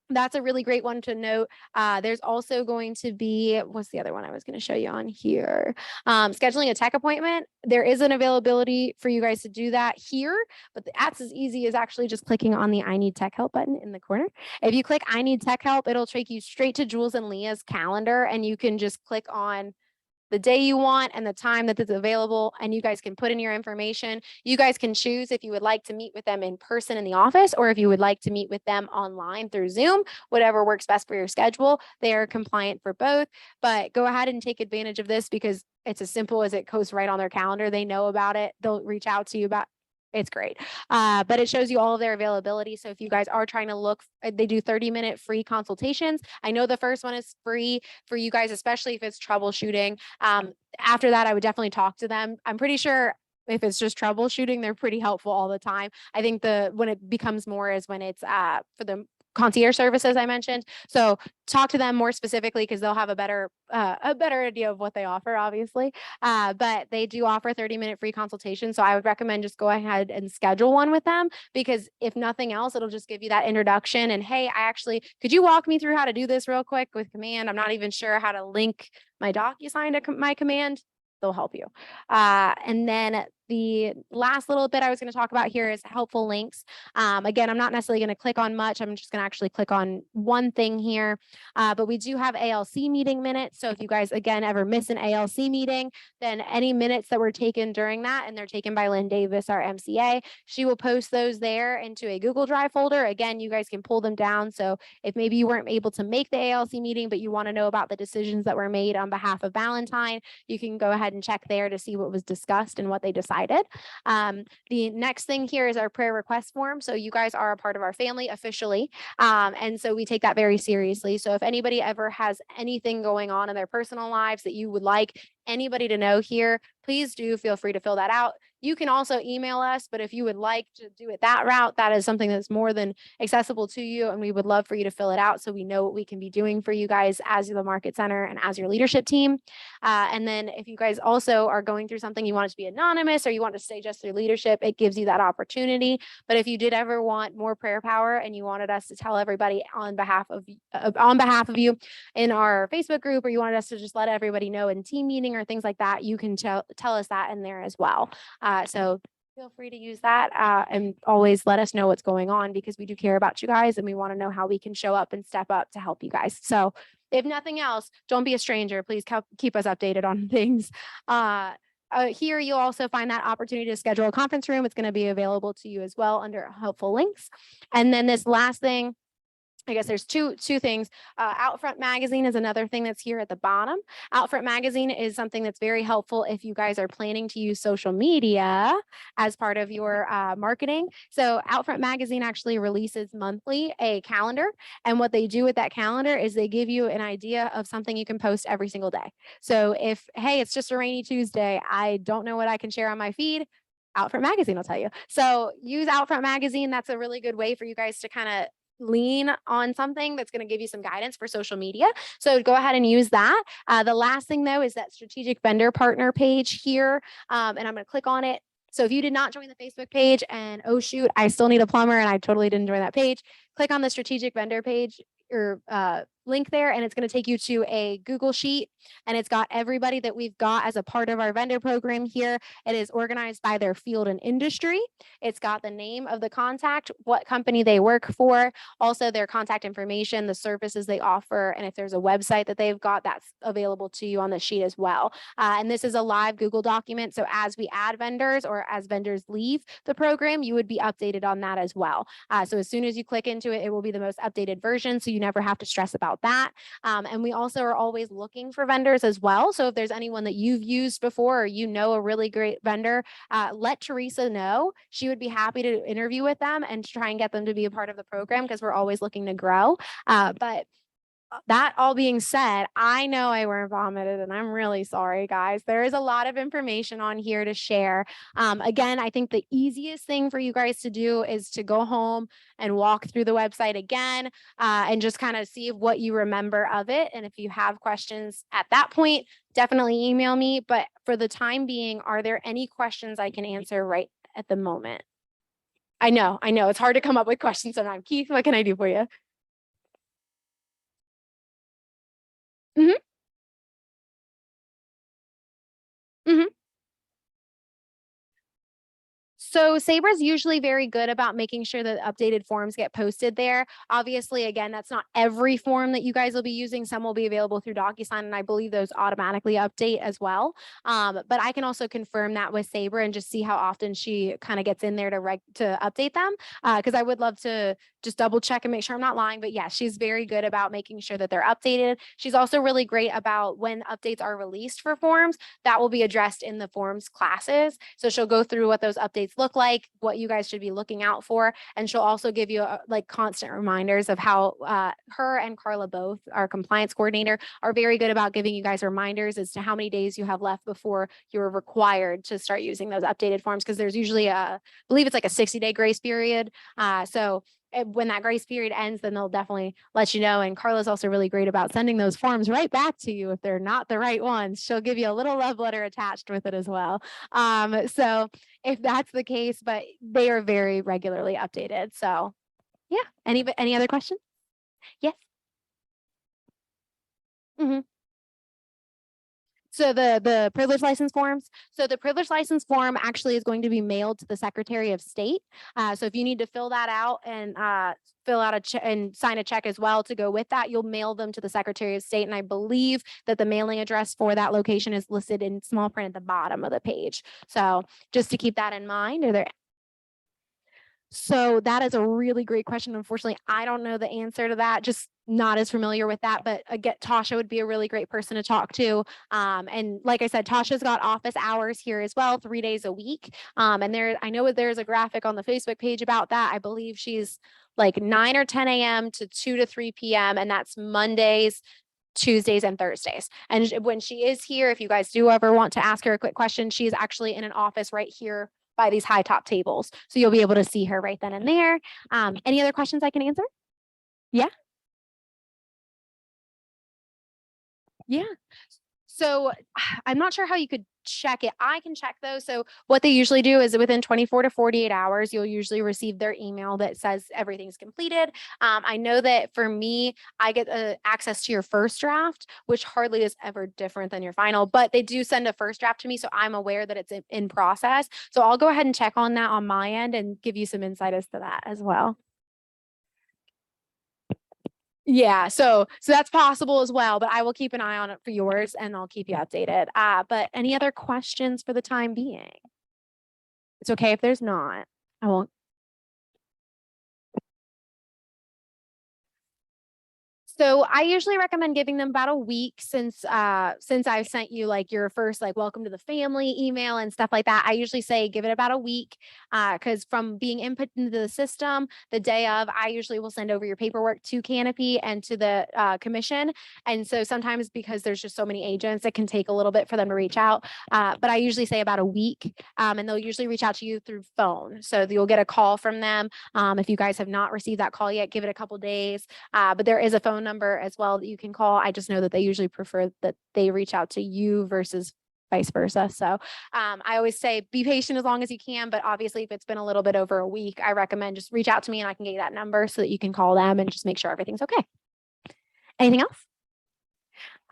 A: that's a really great one to note. There's also going to be, what's the other one I was going to show you on here? Scheduling a tech appointment. There is an availability for you guys to do that here, but that's as easy as actually just clicking on the I need tech help button in the corner. If you click I need tech help, it'll take you straight to Jules and Leah's calendar and you can just click on the day you want and the time that it's available, and you guys can put in your information. You guys can choose if you would like to meet with them in person in the office or if you would like to meet with them online through Zoom, whatever works best for your schedule. They are compliant for both, but go ahead and take advantage of this because it's as simple as it goes right on their calendar. They know about it. They'll reach out to you about it's great. But it shows you all of their availability. So if you guys are trying to look, they do 30-minute free consultations. I know the first one is free for you guys, especially if it's troubleshooting. After that, I would definitely talk to them. I'm pretty sure if it's just troubleshooting, they're pretty helpful all the time. I think when it becomes more is when it's for the concierge services I mentioned. So talk to them more specifically because they'll have a better idea of what they offer, obviously. But they do offer 30-minute free consultation. So I would recommend just go ahead and schedule one with them because if nothing else, it'll just give you that introduction and, hey, could you walk me through how to do this real quick with Command? I'm not even sure how to link my DocuSign to my Command. They'll help you. And then the last little bit I was going to talk about here is helpful links. Again, I'm not necessarily going to click on much. I'm just going to actually click on one thing here. But we do have ALC meeting minutes. So if you guys, again, ever miss an ALC meeting, then any minutes that were taken during that, and they're taken by Lynn Davis, our MCA, she will post those there into a Google Drive folder. Again, you guys can pull them down. So if maybe you weren't able to make the ALC meeting, but you want to know about the decisions that were made on behalf of Valentine, you can go ahead and check there to see what was discussed and what they decided excited. The next thing here is our prayer request form. So you guys are a part of our family officially. And so we take that very seriously. So if anybody ever has anything going on in their personal lives that you would like anybody to know here, please do feel free to fill that out. You can also email us, but if you would like to do it that route, that is something that's more than accessible to you. And we would love for you to fill it out so we know what we can be doing for you guys as the Market Center and as your leadership team. And then if you guys also are going through something, you want it to be anonymous or you want to stay just through leadership, it gives you that opportunity. But if you did ever want more prayer power and you wanted us to tell everybody on behalf of you in our Facebook group, or you wanted us to just let everybody know in team meeting or things like that, you can tell us that in there as well. So feel free to use that and always let us know what's going on, because we do care about you guys and we want to know how we can show up and step up to help you guys. So if nothing else, don't be a stranger. Please keep us updated on things. Here, you'll also find that opportunity to schedule a conference room. It's going to be available to you as well under helpful links. And then this last thing, I guess there's two things. Outfront Magazine is another thing that's here at the bottom. Outfront Magazine is something that's very helpful if you guys are planning to use social media as part of your marketing. So Outfront Magazine actually releases monthly a calendar. And what they do with that calendar is they give you an idea of something you can post every single day. So if, hey, it's just a rainy Tuesday, I don't know what I can share on my feed, Outfront Magazine will tell you. So use Outfront Magazine. That's a really good way for you guys to kind of lean on something that's going to give you some guidance for social media. So go ahead and use that. The last thing though is that strategic vendor partner page here. And I'm going to click on it. So if you did not join the Facebook page and oh shoot, I still need a plumber and I totally didn't join that page, click on the strategic vendor page or link there, and it's going to take you to a Google sheet, and it's got everybody that we've got as a part of our vendor program here. It is organized by their field and industry. It's got the name of the contact, what company they work for, also their contact information, the services they offer, and if there's a website that they've got, that's available to you on the sheet as well. And this is a live Google document, so as we add vendors or as vendors leave the program, you would be updated on that as well. So as soon as you click into it, it will be the most updated version, so you never have to stress about that. And we also are always looking for vendors as well. So if there's anyone that you've used before or you know a really great vendor, let Teresa know. She would be happy to interview with them and try and get them to be a part of the program, because we're always looking to grow. But that all being said, I know I were vomited and I'm really sorry, guys. There is a lot of information on here to share. Again, I think the easiest thing for you guys to do is to go home and walk through the website again and just kind of see what you remember of it. And if you have questions at that point, definitely email me. But for the time being, are there any questions I can answer right at the moment? I know it's hard to come up with questions sometimes. Keith, what can I do for you? Mm-hmm. Mm-hmm. So Sabre is usually very good about making sure that updated forms get posted there. Obviously, again, that's not every form that you guys will be using. Some will be available through DocuSign, and I believe those automatically update as well. But I can also confirm that with Sabre and just see how often she kind of gets in there to update them, because I would love to just double check and make sure I'm not lying. But yeah, she's very good about making sure that they're updated. She's also really great about when updates are released for forms, that will be addressed in the forms classes. So she'll go through what those updates look like, what you guys should be looking out for. And she'll also give you like constant reminders of how her and Carla, both our compliance coordinator, are very good about giving you guys reminders as to how many days you have left before you're required to start using those updated forms. Because there's usually I believe it's like a 60-day grace period. So when that grace period ends, then they'll definitely let you know. And Carla's also really great about sending those forms right back to you if they're not the right ones. She'll give you a little love letter attached with it as well. So if that's the case, but they are very regularly updated. So yeah, any other questions? Yes. Mm-hmm. So the privilege license forms. So the privilege license form actually is going to be mailed to the Secretary of State. So if you need to fill that out and fill out a check and sign a check as well to go with that, you'll mail them to the Secretary of State. And I believe that the mailing address for that location is listed in small print at the bottom of the page. So just to keep that in mind. So that is a really great question. Unfortunately, I don't know the answer to that. Just not as familiar with that, but again, Tasha would be a really great person to talk to. And like I said, Tasha's got office hours here as well, 3 days a week. And I know there's a graphic on the Facebook page about that. I believe she's like 9 or 10 a.m. to 2 to 3 p.m. And that's Mondays, Tuesdays, and Thursdays. And when she is here, if you guys do ever want to ask her a quick question, she's actually in an office right here by these high top tables. So you'll be able to see her right then and there. Any other questions I can answer? Yeah. Yeah. So I'm not sure how you could check it. I can check those. So what they usually do is within 24 to 48 hours, you'll usually receive their email that says everything's completed. I know that for me, I get access to your first draft, which hardly is ever different than your final, but they do send a first draft to me. So I'm aware that it's in process. So I'll go ahead and check on that on my end and give you some insight as to that as well. Yeah, so that's possible as well, but I will keep an eye on it for yours and I'll keep you updated. But any other questions for the time being? It's okay if there's not. I won't. So I usually recommend giving them about a week since I've sent you like your first like welcome to the family email and stuff like that. I usually say give it about a week because from being input into the system the day of, I usually will send over your paperwork to Canopy and to the commission. And so sometimes because there's just so many agents, it can take a little bit for them to reach out. But I usually say about a week and they'll usually reach out to you through phone. So you'll get a call from them. If you guys have not received that call yet, give it a couple days. But there is a phone number as well that you can call. I just know that they usually prefer that they reach out to you versus vice versa. So I always say be patient as long as you can, but obviously if it's been a little bit over a week, I recommend just reach out to me and I can get you that number so that you can call them and just make sure everything's okay. Anything else?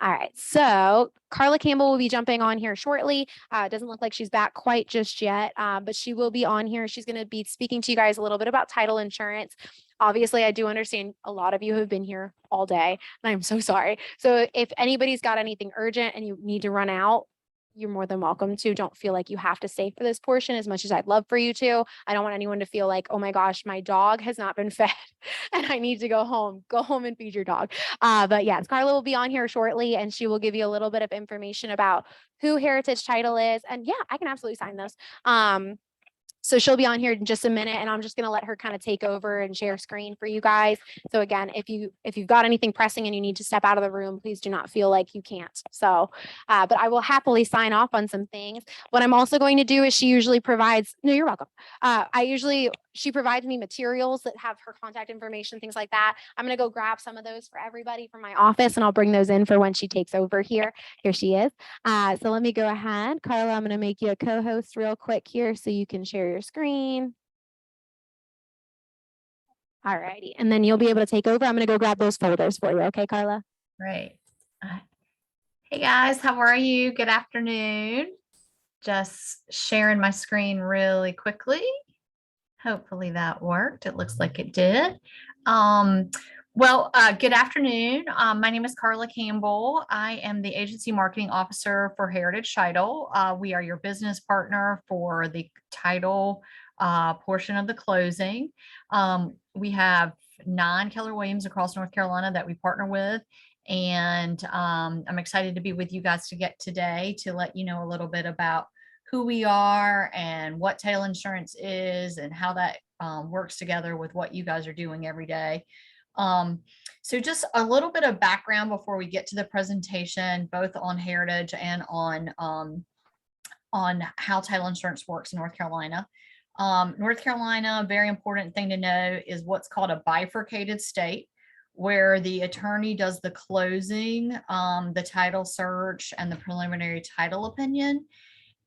A: All right, so Carla Campbell will be jumping on here shortly. It doesn't look like she's back quite just yet, but she will be on here. She's going to be speaking to you guys a little bit about title insurance. Obviously, I do understand a lot of you have been here all day, and I'm so sorry. So if anybody's got anything urgent and you need to run out, you're more than welcome to. Don't feel like you have to stay for this portion as much as I'd love for you to. I don't want anyone to feel like, oh my gosh, my dog has not been fed and I need to go home. Go home and feed your dog. But yes, Carla will be on here shortly and she will give you a little bit of information about who Heritage Title is. And yeah, I can absolutely sign those. So she'll be on here in just a minute and I'm just going to let her kind of take over and share screen for you guys. So again, if you've got anything pressing and you need to step out of the room, please do not feel like you can't. So, but I will happily sign off on some things. What I'm also going to do is she usually provides, no, you're welcome. She provides me materials that have her contact information, things like that. I'm going to go grab some of those for everybody from my office and I'll bring those in for when she takes over here. Here she is. So let me go ahead. Carla, I'm going to make you a co-host real quick here so you can share your screen. All righty. And then you'll be able to take over. I'm going to go grab those folders for you. Okay, Carla?
B: Great. Hey guys, how are you? Good afternoon. Just sharing my screen really quickly. Hopefully that worked. It looks like it did. Good afternoon. My name is Carla Campbell. I am the agency marketing officer for Heritage Title. We are your business partner for the title portion of the closing. We have 9 Keller Williams across North Carolina that we partner with. And I'm excited to be with you guys today to let you know a little bit about who we are and what title insurance is and how that works together with what you guys are doing every day. So just a little bit of background before we get to the presentation, both on Heritage and on how title insurance works in North Carolina. North Carolina, a very important thing to know is what's called a bifurcated state, where the attorney does the closing, the title search, and the preliminary title opinion.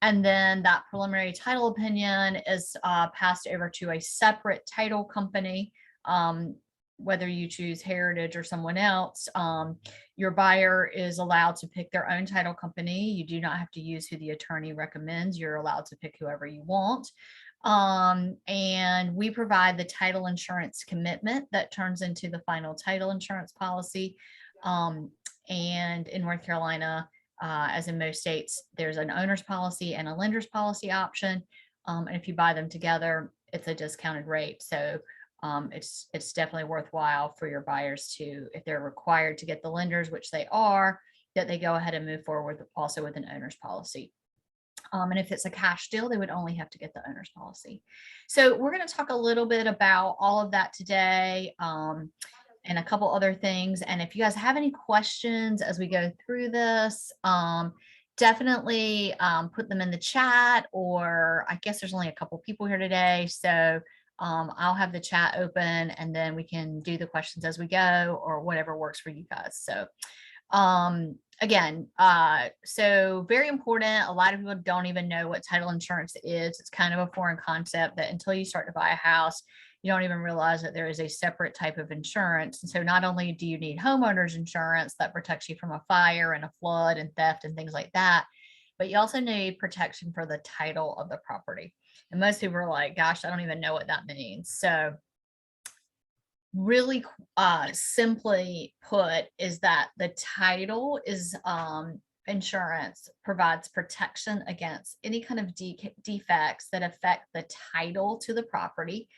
B: And then that preliminary title opinion is passed over to a separate title company. Whether you choose Heritage or someone else, your buyer is allowed to pick their own title company. You do not have to use who the attorney recommends. You're allowed to pick whoever you want. And we provide the title insurance commitment that turns into the final title insurance policy. And in North Carolina, as in most states, there's an owner's policy and a lender's policy option. And if you buy them together, it's a discounted rate. So it's definitely worthwhile for your buyers to, if they're required to get the lenders, which they are, that they go ahead and move forward also with an owner's policy. And if it's a cash deal, they would only have to get the owner's policy. So we're going to talk a little bit about all of that today, and a couple other things. And if you guys have any questions as we go through this, definitely put them in the chat, or I guess there's only a couple people here today. So I'll have the chat open and then we can do the questions as we go, or whatever works for you guys. So again, so very important. A lot of people don't even know what title insurance is. It's kind of a foreign concept that until you start to buy a house, you don't even realize that there is a separate type of insurance. And so not only do you need homeowners insurance that protects you from a fire and a flood and theft and things like that, but you also need protection for the title of the property. And most people are like, gosh, I don't even know what that means. So really simply put is that the title is insurance provides protection against any kind of defects that affect the title to the property,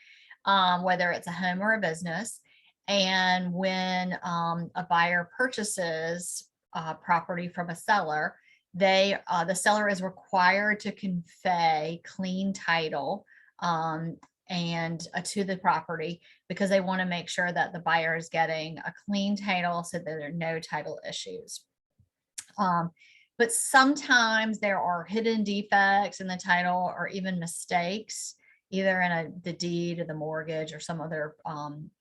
B: whether it's a home or a business. And when a buyer purchases property from a seller, the seller is required to convey clean title and to the property, because they want to make sure that the buyer is getting a clean title so that there are no title issues. But sometimes there are hidden defects in the title, or even mistakes, either in the deed or the mortgage or some other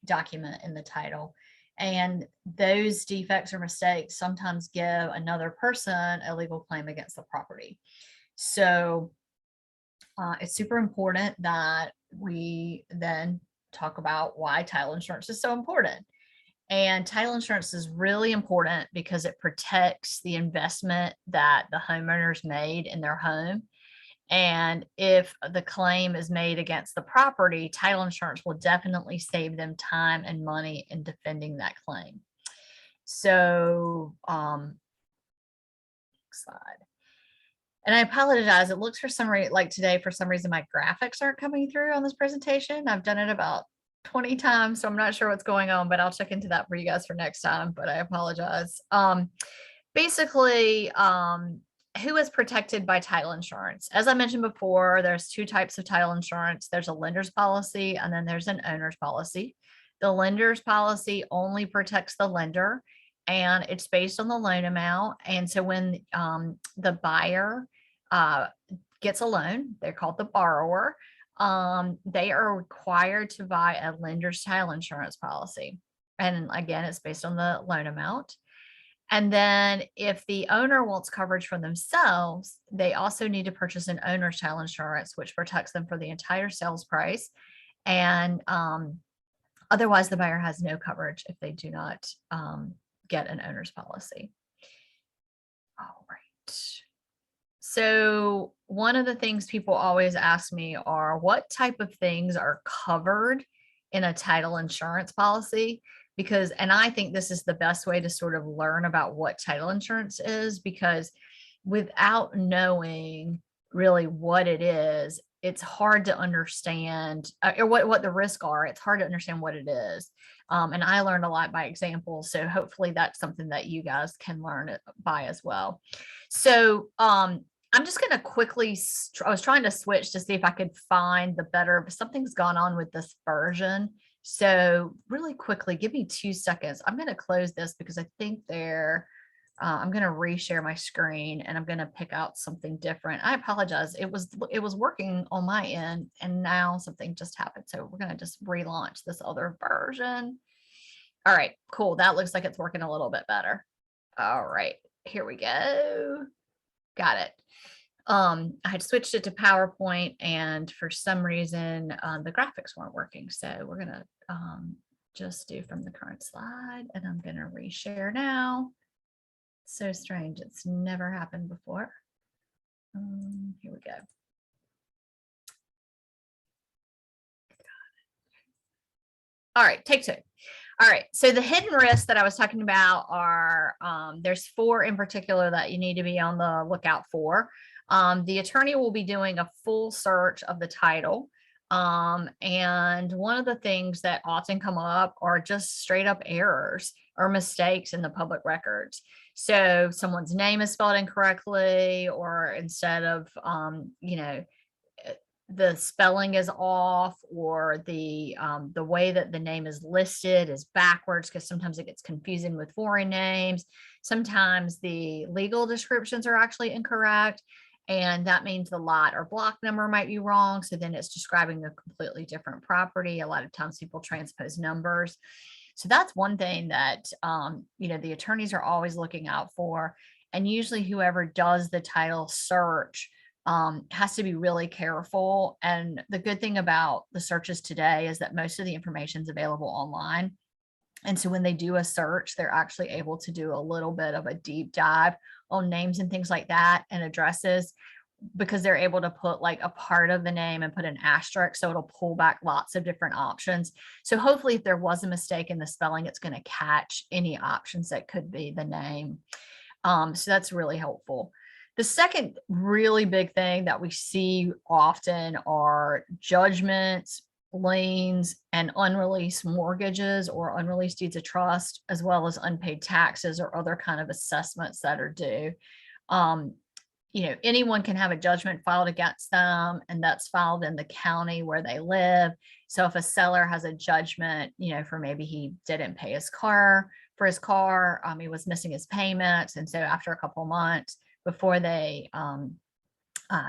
B: document in the title. And those defects or mistakes sometimes give another person a legal claim against the property. So it's super important that we then talk about why title insurance is so important. And title insurance is really important because it protects the investment that the homeowners made in their home. And if the claim is made against the property, title insurance will definitely save them time and money in defending that claim. So, next slide. And I apologize. It looks for some reason, like today, for some reason, my graphics aren't coming through on this presentation. I've done it about 20 times, so I'm not sure what's going on, but I'll check into that for you guys for next time, but I apologize. Basically, who is protected by title insurance? As I mentioned before, there's two types of title insurance. There's a lender's policy and then there's an owner's policy. The lender's policy only protects the lender, and it's based on the loan amount. And so when the buyer gets a loan, they're called the borrower, they are required to buy a lender's title insurance policy. And again, it's based on the loan amount. And then if the owner wants coverage for themselves, they also need to purchase an owner's title insurance, which protects them for the entire sales price. And otherwise, the buyer has no coverage if they do not get an owner's policy. All right. So one of the things people always ask me are, what type of things are covered in a title insurance policy? Because, and I think this is the best way to sort of learn about what title insurance is, because without knowing really what it is, it's hard to understand or what the risks are. It's hard to understand what it is. And I learned a lot by example. So hopefully that's something that you guys can learn by as well. So I'm just going to quickly, I was trying to switch to see if I could find the better, something's gone on with this version. So really quickly, give me 2 seconds. I'm going to close this because I think I'm going to reshare my screen and I'm going to pick out something different. I apologize. It was working on my end and now something just happened. So we're going to just relaunch this other version. All right, cool. That looks like it's working a little bit better. All right, here we go. Got it. I had switched it to PowerPoint and for some reason the graphics weren't working. So we're going to just do from the current slide, and I'm going to reshare now. So strange. It's never happened before. Here we go. All right, take two. All right, so the hidden risks that I was talking about are, there's 4 in particular that you need to be on the lookout for. The attorney will be doing a full search of the title. And one of the things that often come up are just straight up errors or mistakes in the public records. So someone's name is spelled incorrectly, or instead of, the spelling is off, or the way that the name is listed is backwards, because sometimes it gets confusing with foreign names. Sometimes the legal descriptions are actually incorrect, and that means the lot or block number might be wrong. So then it's describing a completely different property. A lot of times people transpose numbers. So that's one thing that the attorneys are always looking out for. And usually whoever does the title search has to be really careful. And the good thing about the searches today is that most of the information is available online. And so when they do a search, they're actually able to do a little bit of a deep dive on names and things like that and addresses, because they're able to put like a part of the name and put an asterisk. So it'll pull back lots of different options. So hopefully if there was a mistake in the spelling, it's going to catch any options that could be the name. So that's really helpful. The second really big thing that we see often are judgments, liens, and unreleased mortgages or unreleased deeds of trust, as well as unpaid taxes or other kind of assessments that are due. Anyone can have a judgment filed against them, and that's filed in the county where they live. So if a seller has a judgment, for maybe he didn't pay his car, he was missing his payments. And so after a couple months before they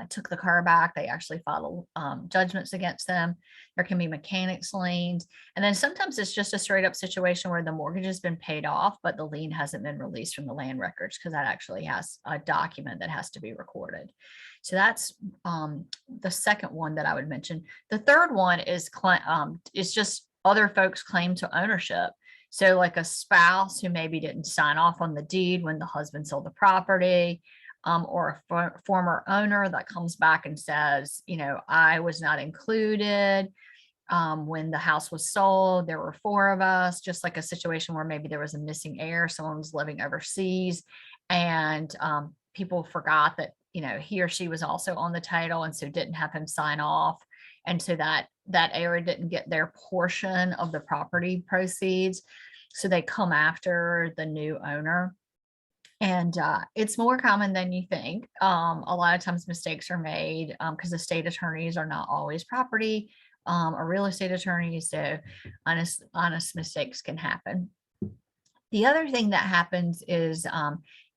B: took the car back, they actually filed judgments against them. There can be mechanics liens. And then sometimes it's just a straight up situation where the mortgage has been paid off, but the lien hasn't been released from the land records, because that actually has a document that has to be recorded. So that's the second one that I would mention. The third one is just other folks' claim to ownership. So like a spouse who maybe didn't sign off on the deed when the husband sold the property, or a former owner that comes back and says, I was not included when the house was sold. There were 4 of us, just like a situation where maybe there was a missing heir, someone was living overseas, and people forgot that, he or she was also on the title, and so didn't have him sign off. And so that heir didn't get their portion of the property proceeds. So they come after the new owner. And it's more common than you think. A lot of times mistakes are made because the state attorneys are not always property or real estate attorneys. So honest mistakes can happen. The other thing that happens is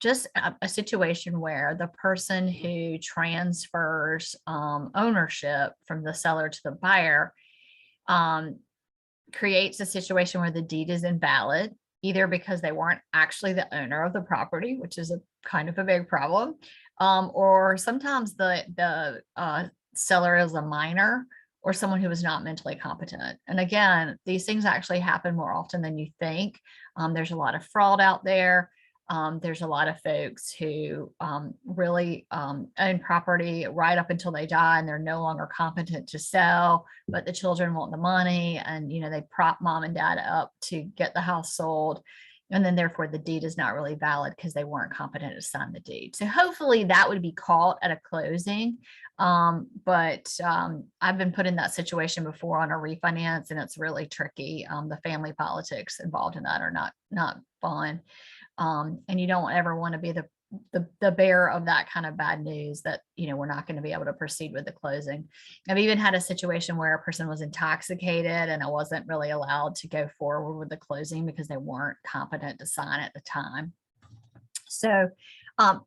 B: just a situation where the person who transfers ownership from the seller to the buyer creates a situation where the deed is invalid, either because they weren't actually the owner of the property, which is a kind of a big problem, or sometimes the seller is a minor or someone who is not mentally competent. And again, these things actually happen more often than you think. There's a lot of fraud out there. There's a lot of folks who really own property right up until they die, and they're no longer competent to sell, but the children want the money, and they prop mom and dad up to get the house sold. And then therefore the deed is not really valid because they weren't competent to sign the deed. So hopefully that would be caught at a closing. But I've been put in that situation before on a refinance, and it's really tricky. The family politics involved in that are not fun. And you don't ever want to be the bearer of that kind of bad news that, we're not going to be able to proceed with the closing. I've even had a situation where a person was intoxicated and I wasn't really allowed to go forward with the closing because they weren't competent to sign at the time. So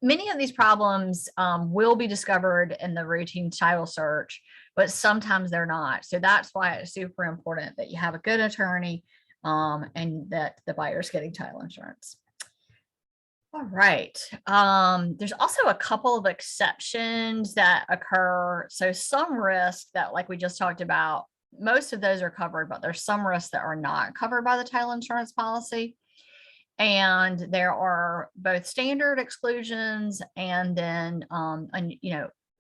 B: many of these problems will be discovered in the routine title search, but sometimes they're not. So that's why it's super important that you have a good attorney and that the buyer's getting title insurance. All right. There's also a couple of exceptions that occur. So some risks that, like we just talked about, most of those are covered, but there's some risks that are not covered by the title insurance policy. And there are both standard exclusions and then,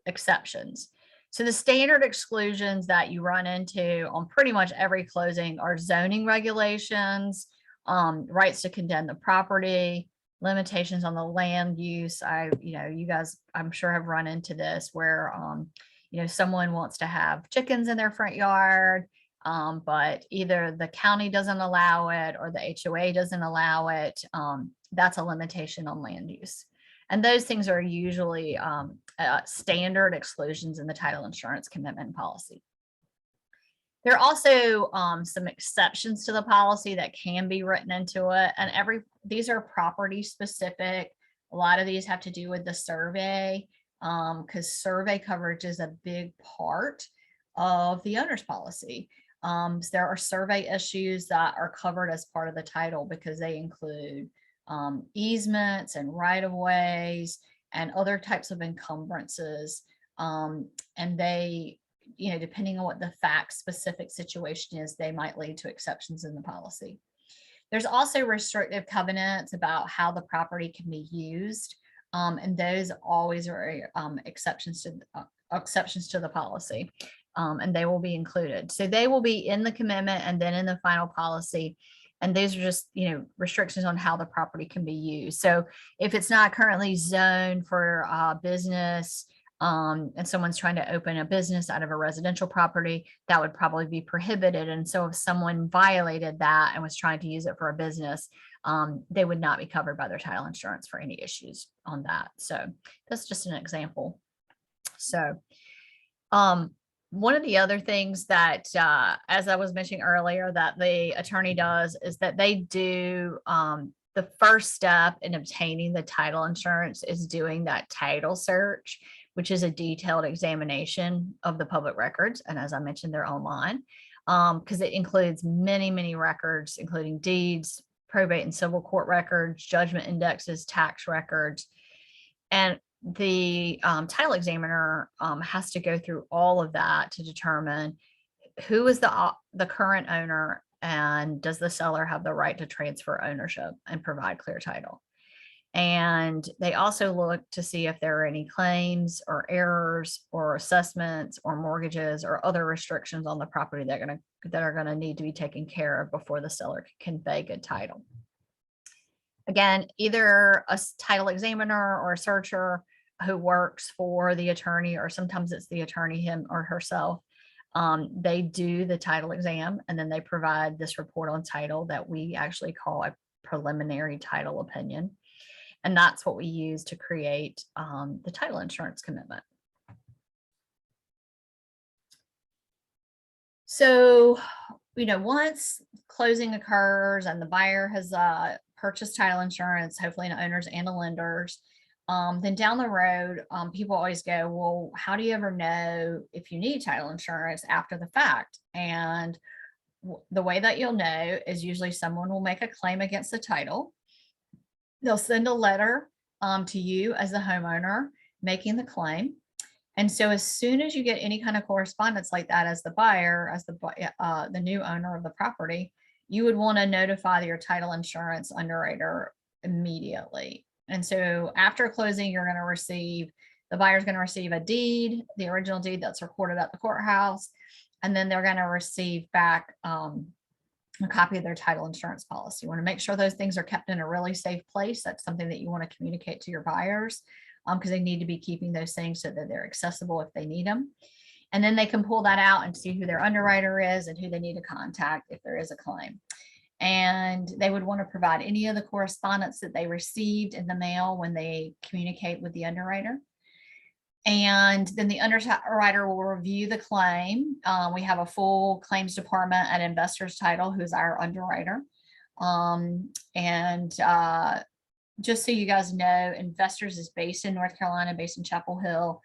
B: exceptions. So the standard exclusions that you run into on pretty much every closing are zoning regulations, rights to condemn the property, limitations on the land use. You guys, I'm sure have run into this where, someone wants to have chickens in their front yard, but either the county doesn't allow it or the HOA doesn't allow it. That's a limitation on land use. And those things are usually standard exclusions in the title insurance commitment policy. There are also some exceptions to the policy that can be written into it, and these are property specific. A lot of these have to do with the survey, because survey coverage is a big part of the owner's policy. So there are survey issues that are covered as part of the title because they include easements and right-of-ways and other types of encumbrances. And they, depending on what the fact specific situation is, they might lead to exceptions in the policy. There's also restrictive covenants about how the property can be used. And those always are exceptions to the policy. And they will be included. So they will be in the commitment and then in the final policy. And these are just, restrictions on how the property can be used. So if it's not currently zoned for business, and someone's trying to open a business out of a residential property, that would probably be prohibited. And so if someone violated that and was trying to use it for a business, they would not be covered by their title insurance for any issues on that. So that's just an example. So one of the other things that, as I was mentioning earlier, that the attorney does is that they do the first step in obtaining the title insurance is doing that title search, which is a detailed examination of the public records. And as I mentioned, they're online because it includes many, many records, including deeds, probate and civil court records, judgment indexes, tax records. And the title examiner has to go through all of that to determine who is the current owner and does the seller have the right to transfer ownership and provide clear title. And they also look to see if there are any claims or errors or assessments or mortgages or other restrictions on the property that are going to need to be taken care of before the seller can convey good title. Again, either a title examiner or a searcher who works for the attorney, or sometimes it's the attorney him or herself. They do the title exam and then they provide this report on title that we actually call a preliminary title opinion. And that's what we use to create the title insurance commitment. So, once closing occurs and the buyer has purchased title insurance, hopefully an owner's and a lender's, then down the road, people always go, well, how do you ever know if you need title insurance after the fact? And the way that you'll know is usually someone will make a claim against the title. They'll send a letter to you as the homeowner making the claim. And so as soon as you get any kind of correspondence like that as the buyer, as the new owner of the property, you would want to notify your title insurance underwriter immediately. And so after closing, the buyer's going to receive a deed, the original deed that's recorded at the courthouse, and then they're going to receive back a copy of their title insurance policy. You want to make sure those things are kept in a really safe place. That's something that you want to communicate to your buyers because they need to be keeping those things so that they're accessible if they need them. And then they can pull that out and see who their underwriter is and who they need to contact if there is a claim. And they would want to provide any of the correspondence that they received in the mail when they communicate with the underwriter. And then the underwriter will review the claim. We have a full claims department at Investors Title, who's our underwriter. Just so you guys know, Investors is based in North Carolina, based in Chapel Hill.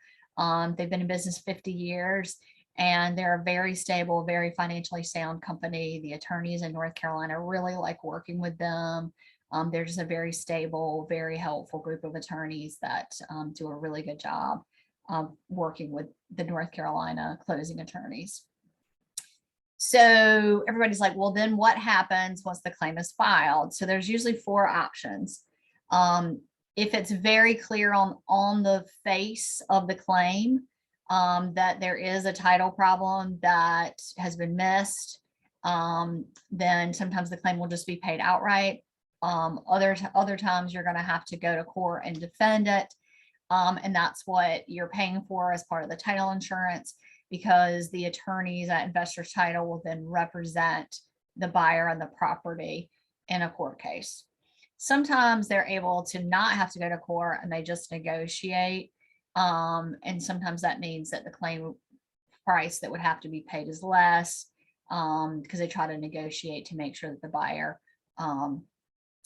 B: They've been in business 50 years, and they're a very stable, very financially sound company. The attorneys in North Carolina really like working with them. They're just a very stable, very helpful group of attorneys that do a really good job working with the North Carolina closing attorneys. So everybody's like, well, then what happens once the claim is filed? So there's usually 4 options. If it's very clear on the face of the claim that there is a title problem that has been missed, then sometimes the claim will just be paid outright. Other times you're going to have to go to court and defend it. And that's what you're paying for as part of the title insurance, because the attorneys at Investors Title will then represent the buyer and the property in a court case. Sometimes they're able to not have to go to court and they just negotiate. And sometimes that means that the claim price that would have to be paid is less, because they try to negotiate to make sure that the buyer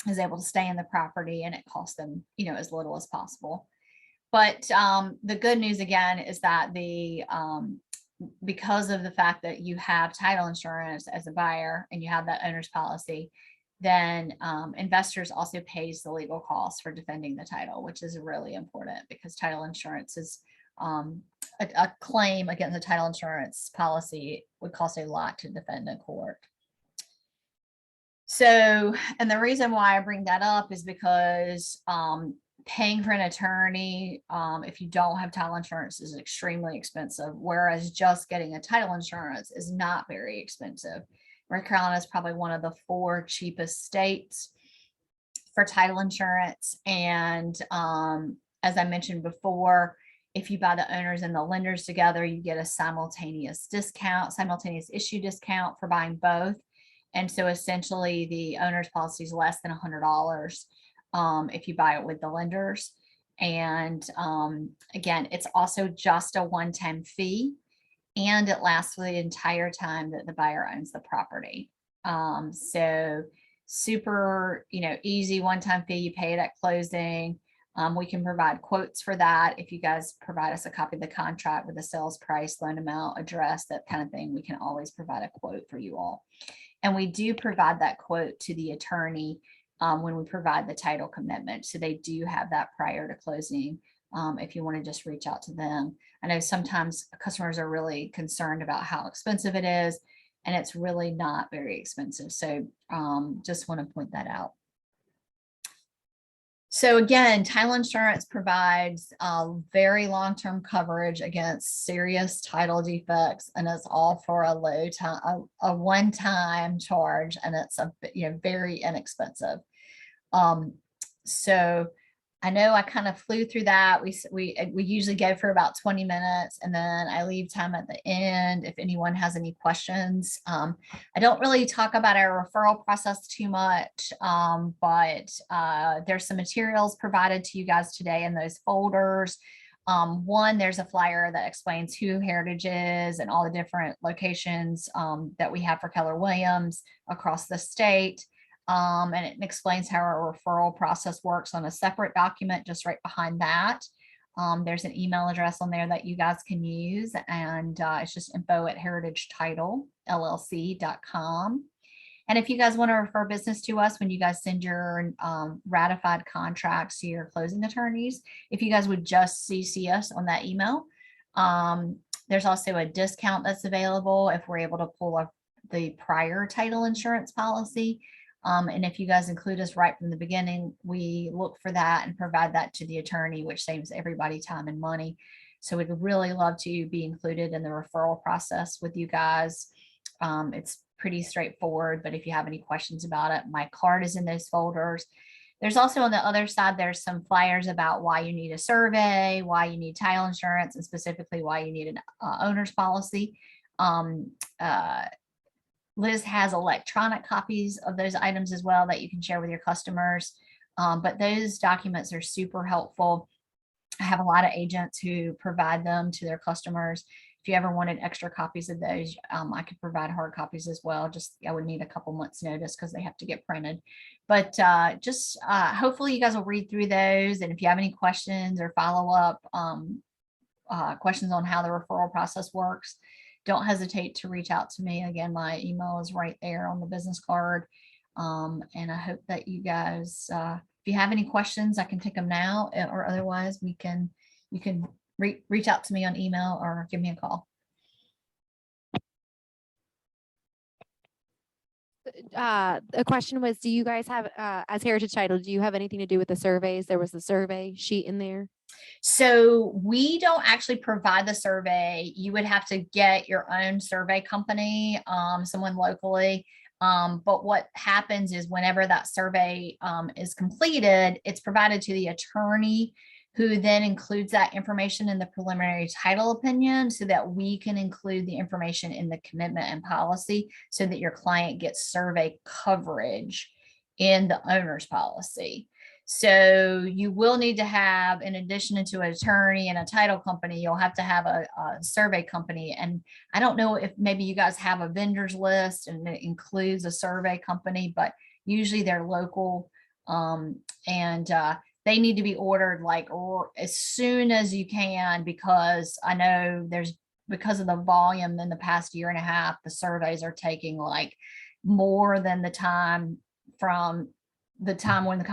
B: is able to stay in the property and it costs them, as little as possible. But the good news again is that because of the fact that you have title insurance as a buyer and you have that owner's policy, then Investors also pays the legal costs for defending the title, which is really important because title insurance is a claim against the title insurance policy would cost a lot to defend in court. So, and the reason why I bring that up is because paying for an attorney, if you don't have title insurance, is extremely expensive, whereas just getting a title insurance is not very expensive. North Carolina is probably one of the 4 cheapest states for title insurance. And as I mentioned before, if you buy the owners and the lenders together, you get a simultaneous issue discount for buying both. And so essentially the owner's policy is less than $100 if you buy it with the lenders. And again, it's also just a one-time fee, and it lasts for the entire time that the buyer owns the property. So super, easy one-time fee. You pay it at closing. We can provide quotes for that. If you guys provide us a copy of the contract with the sales price, loan amount, address, that kind of thing, we can always provide a quote for you all. And we do provide that quote to the attorney when we provide the title commitment. So they do have that prior to closing if you want to just reach out to them. I know sometimes customers are really concerned about how expensive it is, and it's really not very expensive. So just want to point that out. So again, title insurance provides very long-term coverage against serious title defects, and it's all for a low time, a one-time charge, and it's very inexpensive. So I know I kind of flew through that. We usually go for about 20 minutes, and then I leave time at the end if anyone has any questions. I don't really talk about our referral process too much, but there's some materials provided to you guys today in those folders. One, there's a flyer that explains who Heritage is and all the different locations that we have for Keller Williams across the state. And it explains how our referral process works on a separate document just right behind that. There's an email address on there that you guys can use, and it's just info@heritagetitleLLC.com. And if you guys want to refer business to us when you guys send your ratified contracts to your closing attorneys, if you guys would just CC us on that email. There's also a discount that's available if we're able to pull up the prior title insurance policy. And if you guys include us right from the beginning, we look for that and provide that to the attorney, which saves everybody time and money. So we'd really love to be included in the referral process with you guys. It's pretty straightforward, but if you have any questions about it, my card is in those folders. There's also on the other side, there's some flyers about why you need a survey, why you need title insurance, and specifically why you need an owner's policy. Liz has electronic copies of those items as well that you can share with your customers. But those documents are super helpful. I have a lot of agents who provide them to their customers. If you ever wanted extra copies of those, I could provide hard copies as well. Just I would need a couple months notice because they have to get printed. But hopefully you guys will read through those. And if you have any questions or follow-up questions on how the referral process works, don't hesitate to reach out to me. Again, my email is right there on the business card. And I hope that you guys, if you have any questions, I can take them now, or otherwise you can reach out to me on email or give me a call.
A: A question was, do you guys have, as Heritage Title, do you have anything to do with the surveys? There was the survey sheet in there.
B: So we don't actually provide the survey. You would have to get your own survey company, someone locally. But what happens is whenever that survey is completed, it's provided to the attorney who then includes that information in the preliminary title opinion so that we can include the information in the commitment and policy so that your client gets survey coverage in the owner's policy. So you will need to have, in addition to an attorney and a title company, you'll have to have a survey company. And I don't know if maybe you guys have a vendors list and it includes a survey company, but usually they're local. And they need to be ordered like or as soon as you can, because I know because of the volume in the past year and a half, the surveys are taking like more than the time from the time when the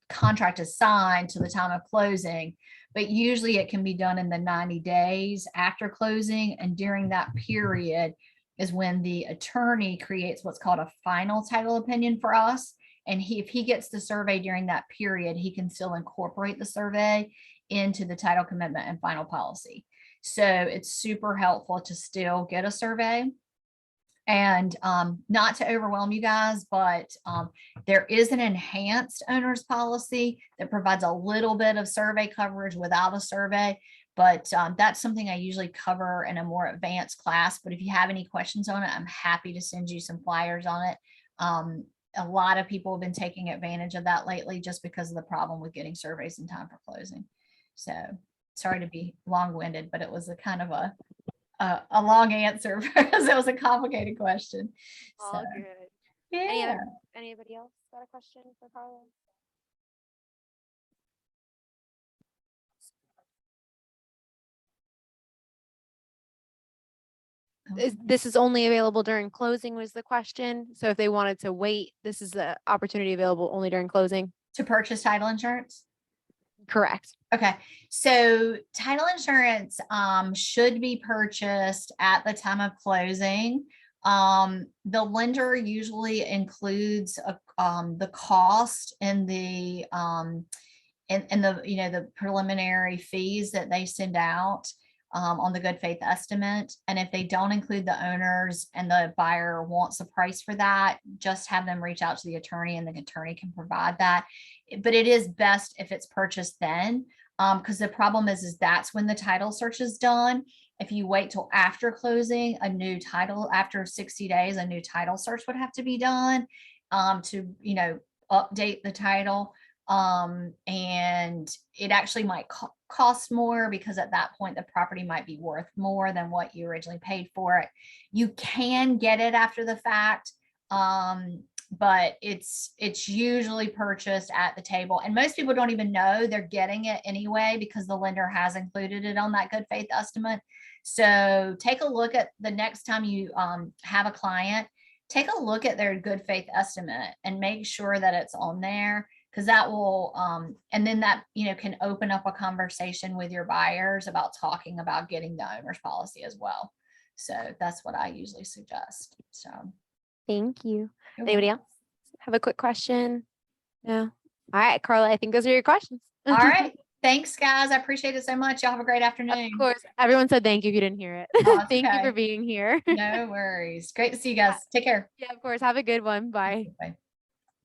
B: contract is signed to the time of closing. But usually it can be done in the 90 days after closing. And during that period is when the attorney creates what's called a final title opinion for us. And if he gets the survey during that period, he can still incorporate the survey into the title commitment and final policy. So it's super helpful to still get a survey. And not to overwhelm you guys, but there is an enhanced owner's policy that provides a little bit of survey coverage without a survey. But that's something I usually cover in a more advanced class. But if you have any questions on it, I'm happy to send you some flyers on it. A lot of people have been taking advantage of that lately just because of the problem with getting surveys in time for closing. So sorry to be long-winded, but it was a kind of a long answer because it was a complicated question.
A: All
B: So,
A: good.
B: yeah.
A: Anybody else got a question for Carla? This is only available during closing was the question. So if they wanted to wait, this is the opportunity available only during closing.
B: To purchase title insurance?
A: Correct.
B: Okay, so title insurance should be purchased at the time of closing. The lender usually includes the cost and the the preliminary fees that they send out on the good faith estimate. And if they don't include the owners and the buyer wants a price for that, just have them reach out to the attorney and the attorney can provide that. But it is best if it's purchased then, because the problem is that's when the title search is done. If you wait till after closing, a new title, after 60 days, a new title search would have to be done to, update the title. And it actually might cost more because at that point, the property might be worth more than what you originally paid for it. You can get it after the fact. But it's usually purchased at the table, and most people don't even know they're getting it anyway because the lender has included it on that good faith estimate. So take a look at the next time you have a client, take a look at their good faith estimate and make sure that it's on there, because that will and then that can open up a conversation with your buyers about talking about getting the owner's policy as well. So that's what I usually suggest. So
A: thank you.
B: you're
A: Anybody else have a quick question? No. All right, Carla, I think those are your questions.
B: All right. Thanks, guys. I appreciate it so much. Y'all have a great afternoon.
A: Of course. Everyone said thank you if you didn't hear it.
B: Oh, it's
A: Thank you
B: okay.
A: for being here.
B: No worries. Great to see you guys. Take care.
A: Yeah, of course. Have a good one. Bye.
B: Bye.